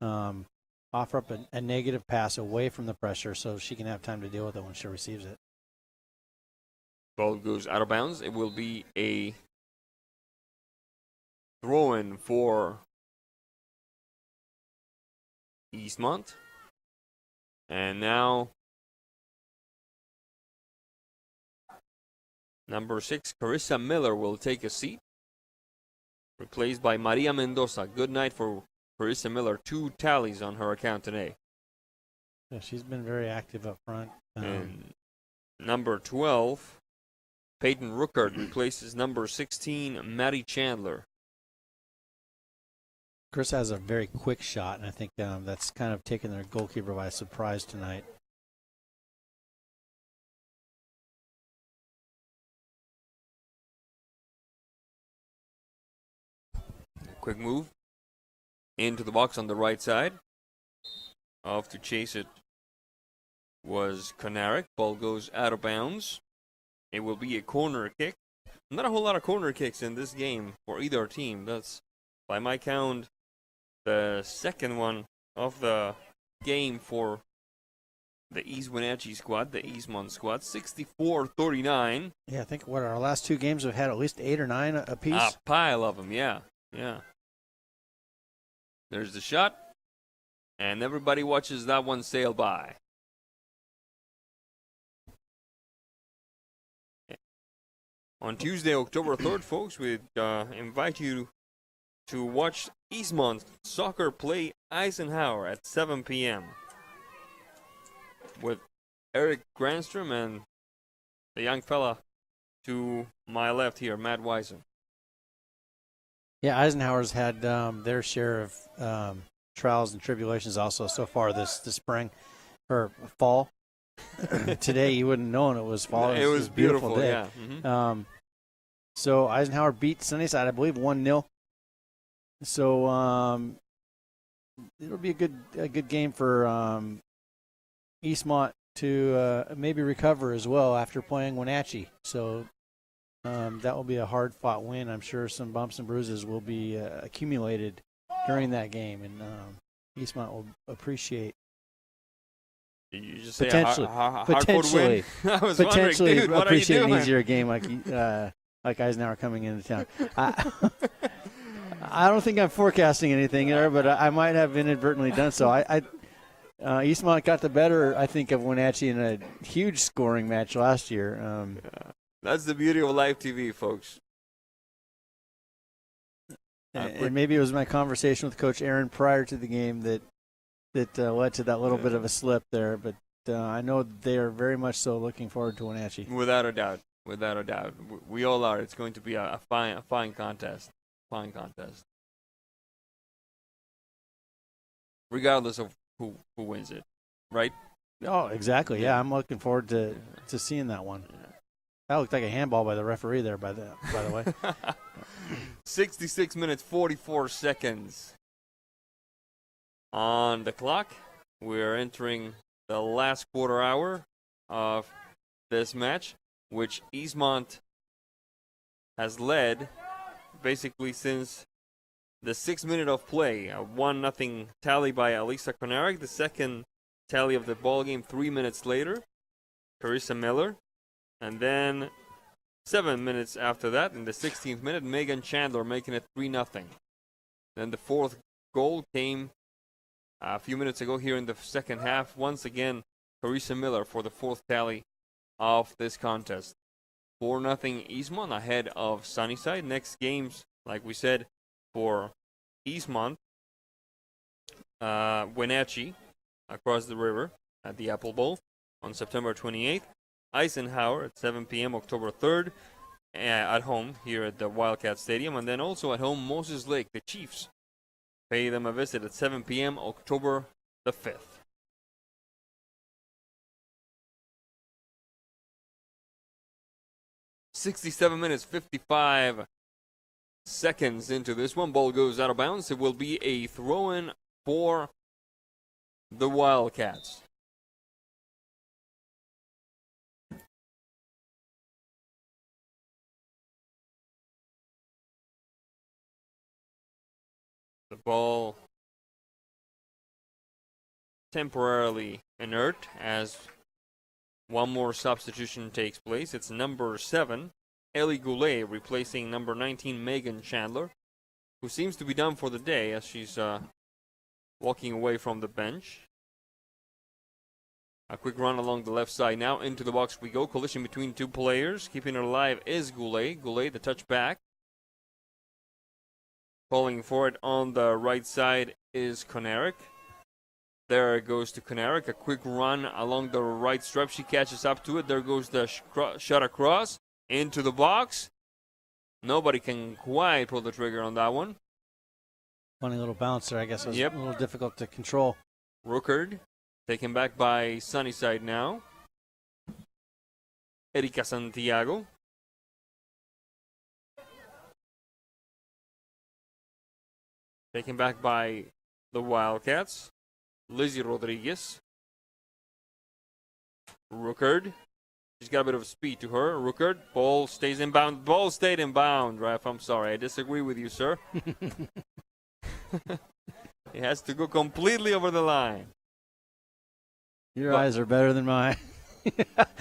Offer up a negative pass away from the pressure so she can have time to deal with it when she receives it. Ball goes out of bounds. It will be a throw-in for Eastmont. And now number 6, Carissa Miller, will take a seat, replaced by Maria Mendoza. Good night for Carissa Miller. 2 tallies on her account today. Yeah, she's been very active up front. And number 12, Peyton Ruckert, replaces number 16, Maddie Chandler. Chris has a very quick shot, and I think that's kind of taken their goalkeeper by surprise tonight. Quick move into the box on the right side. Off to chase it was Konarek. Ball goes out of bounds. It will be a corner kick. Not a whole lot of corner kicks in this game for either team. That's, by my count, the second one of the game for the East Wenatchee squad, the Eastmont squad. 64-39. Yeah, I think our last 2 games have had at least 8 or 9 apiece. A pile of them, yeah. There's the shot, and everybody watches that one sail by. On Tuesday, October 3rd, folks, we invite you to watch Eastmont soccer play Eisenhower at 7 p.m. with Eric Granstrom and the young fella to my left here, Matt Weiser. Yeah, Eisenhower's had their share of trials and tribulations also so far this spring or fall. Today you wouldn't know it was fall. It was a beautiful day. Yeah. Mm-hmm. So Eisenhower beat Sunnyside, I believe, 1-0. So it'll be a good game for Eastmont to maybe recover as well after playing Wenatchee. So that will be a hard-fought win. I'm sure some bumps and bruises will be accumulated during that game, and Eastmont will appreciate. Did you just potentially, say potentially, I was potentially dude, what appreciate are you an doing? easier game like Eisenhower coming into town. I don't think I'm forecasting anything there, but I might have inadvertently done so. Eastmont got the better, I think, of Wenatchee in a huge scoring match last year. That's the beauty of live TV, folks. And maybe it was my conversation with Coach Aaron prior to the game that led to that little bit of a slip there. But I know they are very much so looking forward to Wenatchee. Without a doubt. We all are. It's going to be a fine contest. Fine contest. Regardless of who wins it, right? Oh, exactly. Yeah, I'm looking forward to seeing that one. That looked like a handball by the referee there, by the way. 66 minutes, 44 seconds on the clock. We're entering the last quarter hour of this match, which Eastmont has led basically since the 6th minute of play. A 1-0 tally by Alisa Konarek. The second tally of the ball game 3 minutes later, Carissa Miller. And then 7 minutes after that, in the 16th minute, Megan Chandler making it 3-0. Then the 4th goal came a few minutes ago here in the second half. Once again, Carissa Miller for the 4th tally of this contest. 4-0 Eastmont ahead of Sunnyside. Next games, like we said, for Eastmont, Wenatchee across the river at the Apple Bowl on September 28th. Eisenhower at 7 p.m. October 3rd at home here at the Wildcat Stadium. And then also at home, Moses Lake, the Chiefs, pay them a visit at 7 p.m. October the 5th. "67 minutes, 55 seconds into this one. Ball goes out of bounds. It will be a throw-in for the Wildcats. The ball temporarily inert as one more substitution takes place. It's number 7, Ellie Goulet, replacing number 19, Megan Chandler, who seems to be done for the day as she's walking away from the bench. A quick run along the left side now. Into the box we go. Collision between two players. Keeping her alive is Goulet. Goulet, the touchback. Calling for it on the right side is Konarik. There it goes to Konarik. A quick run along the right stripe. She catches up to it. There goes the shot across. Into the box. Nobody can quite pull the trigger on that one. Funny little bouncer, I guess. It was Yep. a little difficult to control. Rookard, taken back by Sunnyside now. Erika Santiago. Taken back by the Wildcats. Lizzie Rodriguez. Rookard. She's got a bit of speed to her. Rookard. Ball stays in bound. Ball stayed in bound, Ref. I'm sorry. I disagree with you, sir. It has to go completely over the line. Your eyes are better than mine.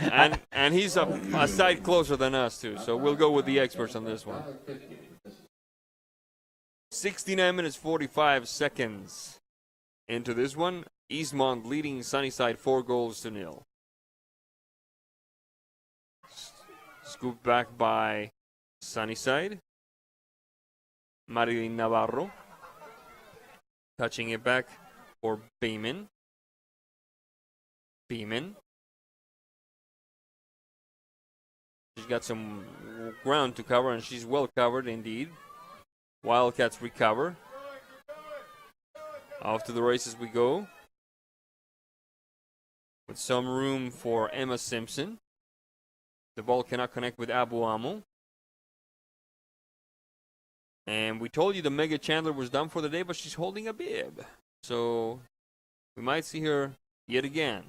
and he's a side closer than us, too. So we'll go with the experts on this one. 69 minutes, 45 seconds into this one. Eastmont leading Sunnyside 4-0. Scooped back by Sunnyside. Marilyn Navarro. Touching it back for Beeman. Beeman. She's got some ground to cover, and she's well covered indeed. Wildcats recover. Off to the races we go. With some room for Emma Simpson. The ball cannot connect with Abu Amo. And we told you the Mega Chandler was done for the day, but she's holding a bib. So we might see her yet again.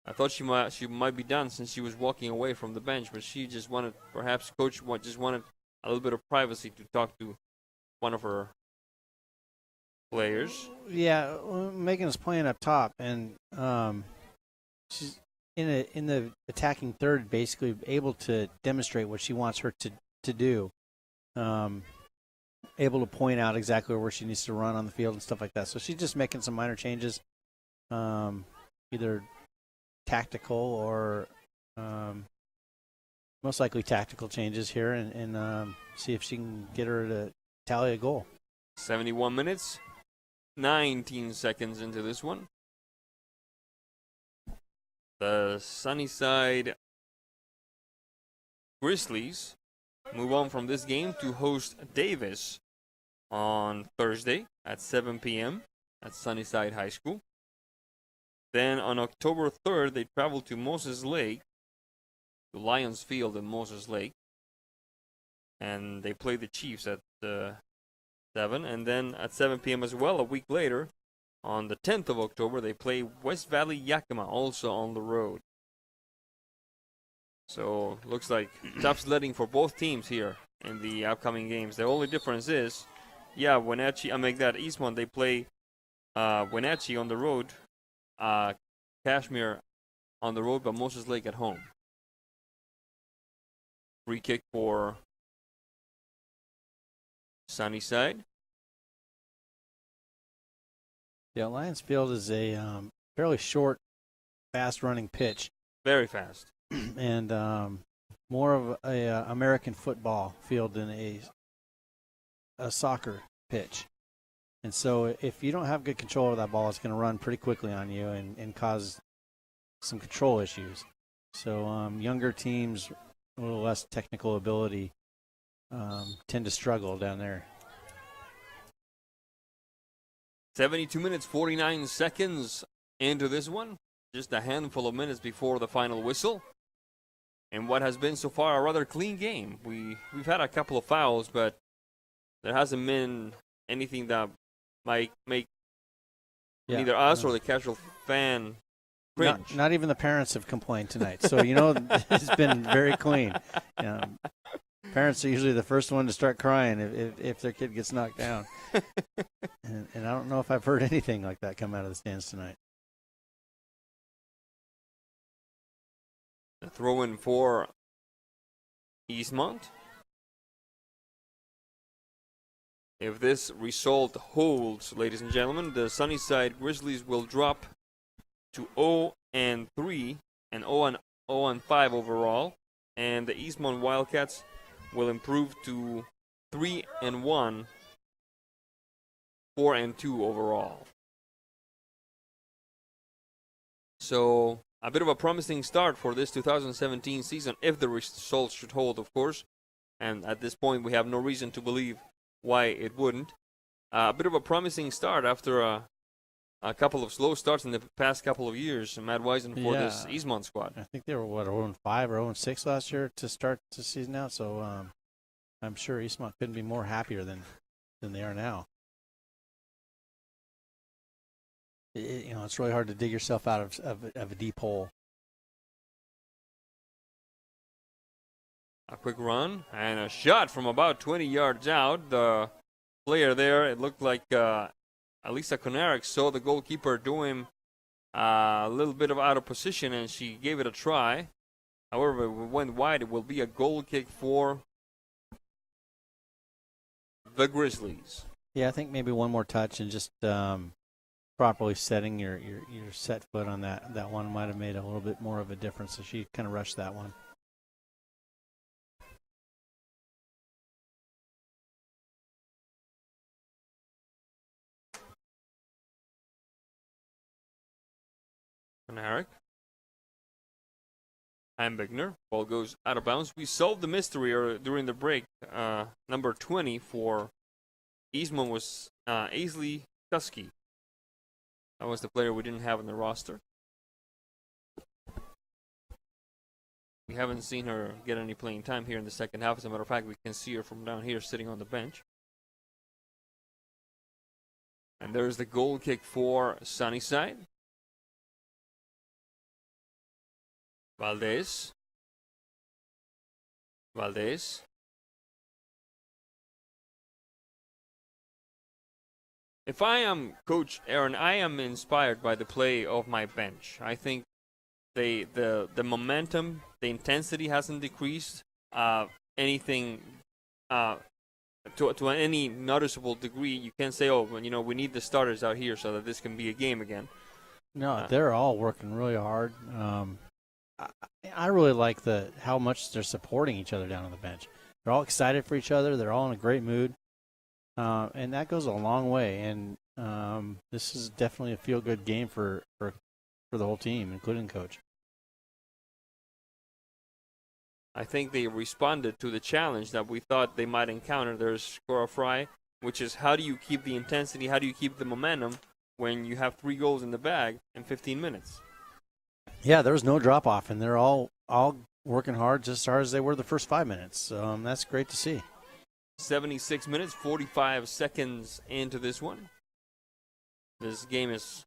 I thought she might be done since she was walking away from the bench, but she just wanted, perhaps coach just wanted a little bit of privacy to talk to one of her players. Yeah, Megan is playing up top, and she's in the attacking third, basically able to demonstrate what she wants her to do. Able to point out exactly where she needs to run on the field and stuff like that. So she's just making some minor changes, either tactical or most likely tactical changes here, and see if she can get her to tally a goal. 71 minutes, 19 seconds into this one. The Sunnyside Grizzlies move on from this game to host Davis on Thursday at 7 p.m. at Sunnyside High School. Then on October 3rd, they travel to Moses Lake, to Lions Field in Moses Lake, and they play the Chiefs at 7. And then at 7 p.m. as well, a week later, on the 10th of October, they play West Valley Yakima, also on the road. So, looks like tough sledding for both teams here in the upcoming games. The only difference is, Wenatchee, Eastmont, they play Wenatchee on the road, Kashmir on the road, but Moses Lake at home. Free kick for Sunnyside. Yeah, Lions Field is a fairly short, fast-running pitch. Very fast. And more of a American football field than a soccer pitch. And so if you don't have good control of that ball, it's going to run pretty quickly on you and cause some control issues. So younger teams, a little less technical ability, tend to struggle down there. 72 minutes, 49 seconds into this one. Just a handful of minutes before the final whistle. And what has been so far a rather clean game. We've had a couple of fouls, but there hasn't been anything that might make Yeah. neither us or the casual fan cringe. Not even the parents have complained tonight. So, it's been very clean. Parents are usually the first one to start crying if their kid gets knocked down. and I don't know if I've heard anything like that come out of the stands tonight. A throw in for Eastmont. If this result holds, ladies and gentlemen, the Sunnyside Grizzlies will drop to 0-3 and 0-5 overall, and the Eastmont Wildcats will improve to 3-1, 4-2 overall. So a bit of a promising start for this 2017 season, if the results should hold, of course. And at this point, we have no reason to believe why it wouldn't. A bit of a promising start after a couple of slow starts in the past couple of years. Matt Wisen for this Eastmont squad. I think they were, 0-5 or 0-6 last year to start the season out. So I'm sure Eastmont couldn't be more happier than they are now. It's really hard to dig yourself out of a deep hole. A quick run and a shot from about 20 yards out. The player there, it looked like Alisa Konarek saw the goalkeeper do him a little bit of out of position, and she gave it a try. However, it went wide. It will be a goal kick for the Grizzlies. Yeah, I think maybe one more touch and just properly setting your set foot on that one might have made a little bit more of a difference. So she kind of rushed that one. Konarek. Ambigner. Ball goes out of bounds. We solved the mystery during the break. Number 20 for Eastmont was Aisley Kusky. That was the player we didn't have on the roster. We haven't seen her get any playing time here in the second half. As a matter of fact, we can see her from down here sitting on the bench. And there's the goal kick for Sunnyside. Valdez. If I am Coach Aaron, I am inspired by the play of my bench. I think the momentum, the intensity hasn't decreased anything to any noticeable degree. You can't say, oh, we need the starters out here so that this can be a game again. No, they're all working really hard. I really like how much they're supporting each other down on the bench. They're all excited for each other. They're all in a great mood. And that goes a long way. And this is definitely a feel-good game for the whole team, including the coach. I think they responded to the challenge that we thought they might encounter. There's Cora Fry, which is how do you keep the intensity, how do you keep the momentum when you have 3 goals in the bag in 15 minutes? Yeah, there was no drop-off, and they're all working hard just as hard as they were the first 5 minutes. That's great to see. 76 minutes, 45 seconds into this one. This game is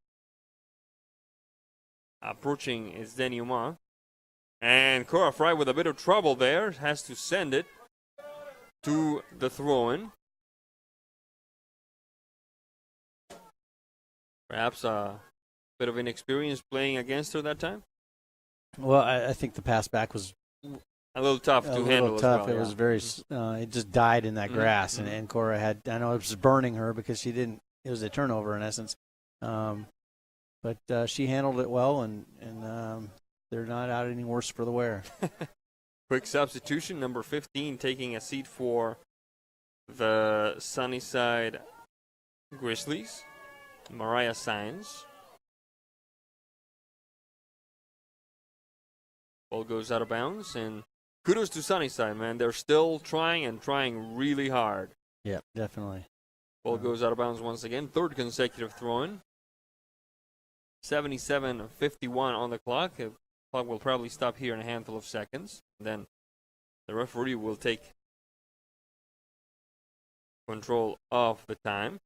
approaching its denouement. And Cora Fry with a bit of trouble there has to send it to the throw-in. Perhaps a bit of inexperience playing against her that time? Well, I think the pass back was a little tough to handle as well. It was very, it just died in that grass. Mm-hmm. And Cora I know it was burning her because it was a turnover in essence. But she handled it well, and they're not out any worse for the wear. Quick substitution, number 15 taking a seat for the Sunnyside Grizzlies, Mariah Sainz. Ball goes out of bounds, and kudos to Sunnyside, man. They're still trying really hard. Yeah, definitely. Ball goes out of bounds once again. 3rd consecutive throw-in. 77:51 on the clock. The clock will probably stop here in a handful of seconds. Then the referee will take control of the time.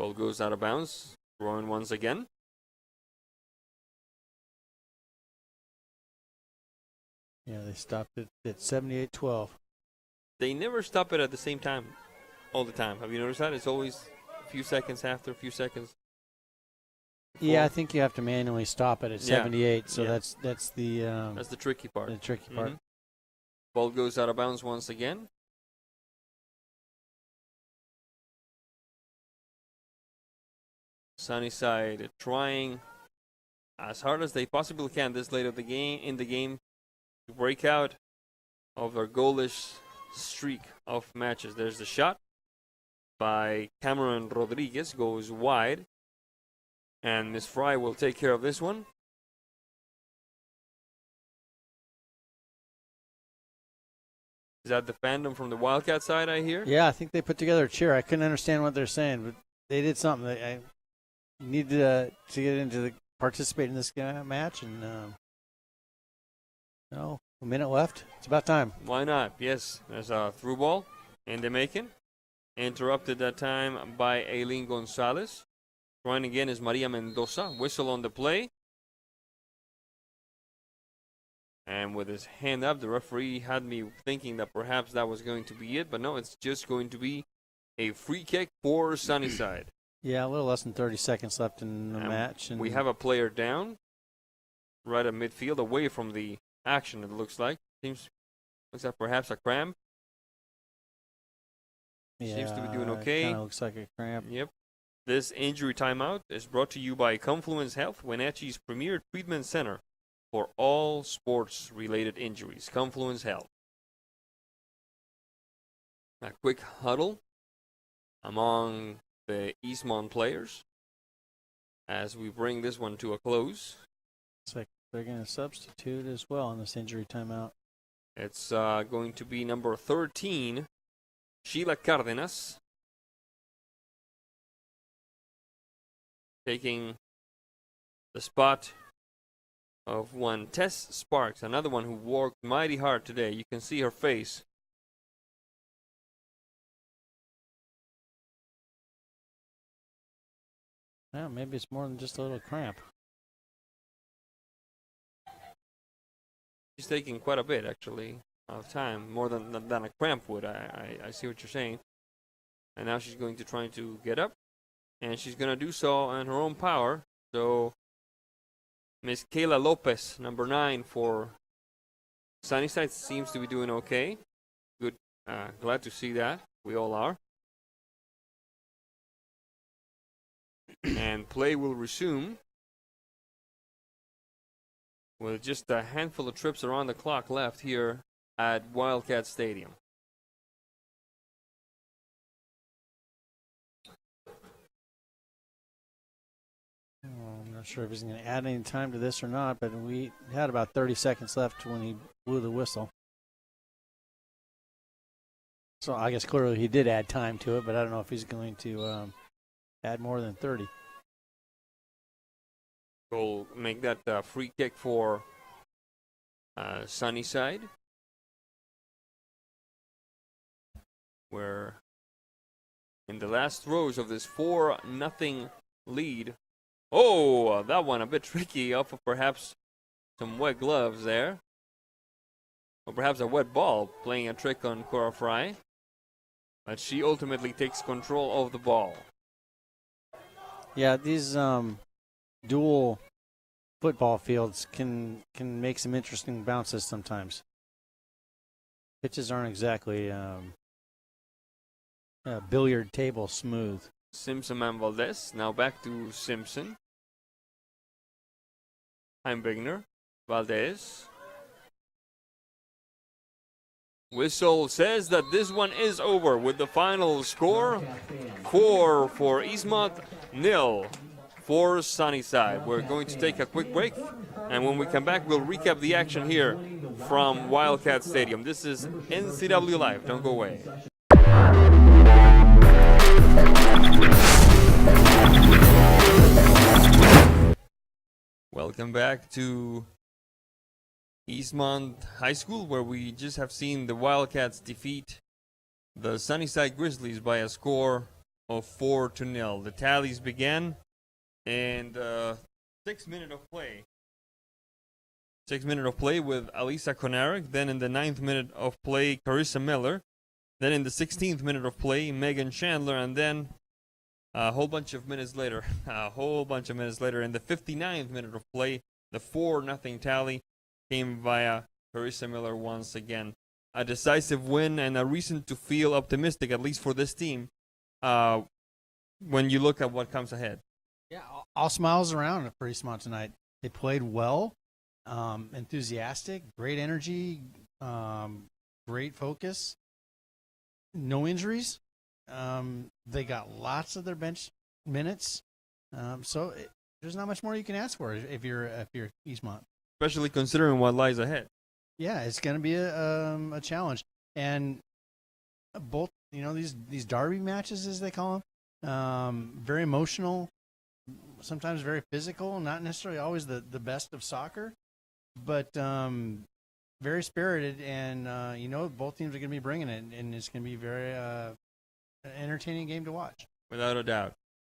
Ball goes out of bounds. Throwing once again. Yeah, they stopped it at 78-12. They never stop it at the same time all the time. Have you noticed that? It's always a few seconds after, a few seconds before. Yeah, I think you have to manually stop it at 78. So Yeah. that's the That's the tricky part. the tricky part. Ball goes out of bounds once again. Sunnyside trying as hard as they possibly can this late of the game to break out of their goalless streak of matches. There's the shot by Cameron Rodriguez, goes wide, and Miss Fry will take care of this one. Is that the fandom from the Wildcat side, I hear? Yeah, I think they put together a cheer. I couldn't understand what they're saying, but they did something. I needed to get into the participate in this match, and a minute left. It's about time. Why not? Yes, there's a through ball in the making. Interrupted that time by Aileen Gonzalez. Trying again is Maria Mendoza. Whistle on the play. And with his hand up, the referee had me thinking that perhaps that was going to be it. But no, it's just going to be a free kick for Sunnyside. Yeah, a little less than 30 seconds left in the match. And we have a player down right at midfield, away from the action, it looks like. Looks like perhaps a cramp. Seems to be doing okay. Kind of looks like a cramp. Yep. This injury timeout is brought to you by Confluence Health, Wenatchee's premier treatment center for all sports-related injuries. Confluence Health. A quick huddle among the Eastmont players as we bring this one to a close. Looks like they're going to substitute as well on this injury timeout. It's going to be number 13, Sheila Cardenas, taking the spot of one Tess Sparks, another one who worked mighty hard today. You can see her face. Yeah, maybe it's more than just a little cramp. She's taking quite a bit, actually, of time, more than a cramp would. I see what you're saying. And now she's going to try to get up, and she's going to do so on her own power. So Miss Kayla Lopez, number 9 for Sunnyside, seems to be doing okay. Good, glad to see that. We all are. And play will resume with just a handful of trips around the clock left here at Wildcat Stadium. I'm not sure if he's going to add any time to this or not, but we had about 30 seconds left when he blew the whistle. So I guess clearly he did add time to it, but I don't know if he's going to add more than 30. We'll make that free kick for Sunnyside, where in the last throws of this 4-0 lead. Oh, that one a bit tricky off of perhaps some wet gloves there. Or perhaps a wet ball playing a trick on Cora Fry. But she ultimately takes control of the ball. Yeah, these dual football fields can make some interesting bounces sometimes. Pitches aren't exactly billiard table smooth. Simpson and Valdez. Now back to Simpson. Heimbigner. Valdez. Whistle says that this one is over with the final score 4 for Eastmont, 0 for Sunnyside. We're going to take a quick break, and when we come back, we'll recap the action here from Wildcat Stadium. This is NCW Live. Don't go away. Welcome back to Eastmont High School, where we just have seen the Wildcats defeat the Sunnyside Grizzlies by a score of 4-0. The tallies began, and 6 minutes of play. 6 minutes of play with Alisa Konarek. Then in the 9th minute of play, Carissa Miller. Then in the 16th minute of play, Megan Chandler. And then a whole bunch of minutes later, in the 59th minute of play, the 4-0 tally came via Carissa Miller once again. A decisive win and a reason to feel optimistic, at least for this team, when you look at what comes ahead. Yeah, all smiles around at Fremont tonight. They played well, enthusiastic, great energy, great focus, no injuries. They got lots of their bench minutes, so there's not much more you can ask for if you're Eastmont. Especially considering what lies ahead. Yeah, it's going to be a challenge, and both these derby matches, as they call them, very emotional, sometimes very physical, not necessarily always the best of soccer, but very spirited, and both teams are going to be bringing it, and it's going to be very an entertaining game to watch. Without a doubt.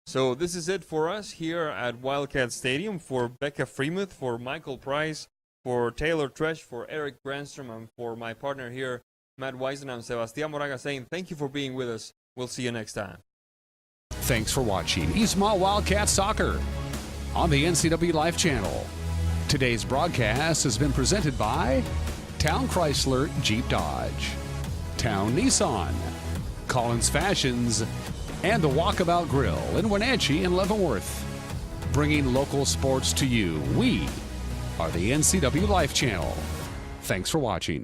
So this is it for us here at Wildcat Stadium. For Becca Freemuth, for Michael Price, for Taylor Tresh, for Eric Brandstrom, and for my partner here, Matt Weisen, I'm Sebastián Moraga saying thank you for being with us. We'll see you next time. Thanks for watching Eastmont Wildcat Soccer on the NCW Life Channel. Today's broadcast has been presented by Town Chrysler Jeep Dodge, Town Nissan, Collins Fashions, and the Walkabout Grill in Wenatchee and Leavenworth. Bringing local sports to you, we are the NCW Life Channel. Thanks for watching.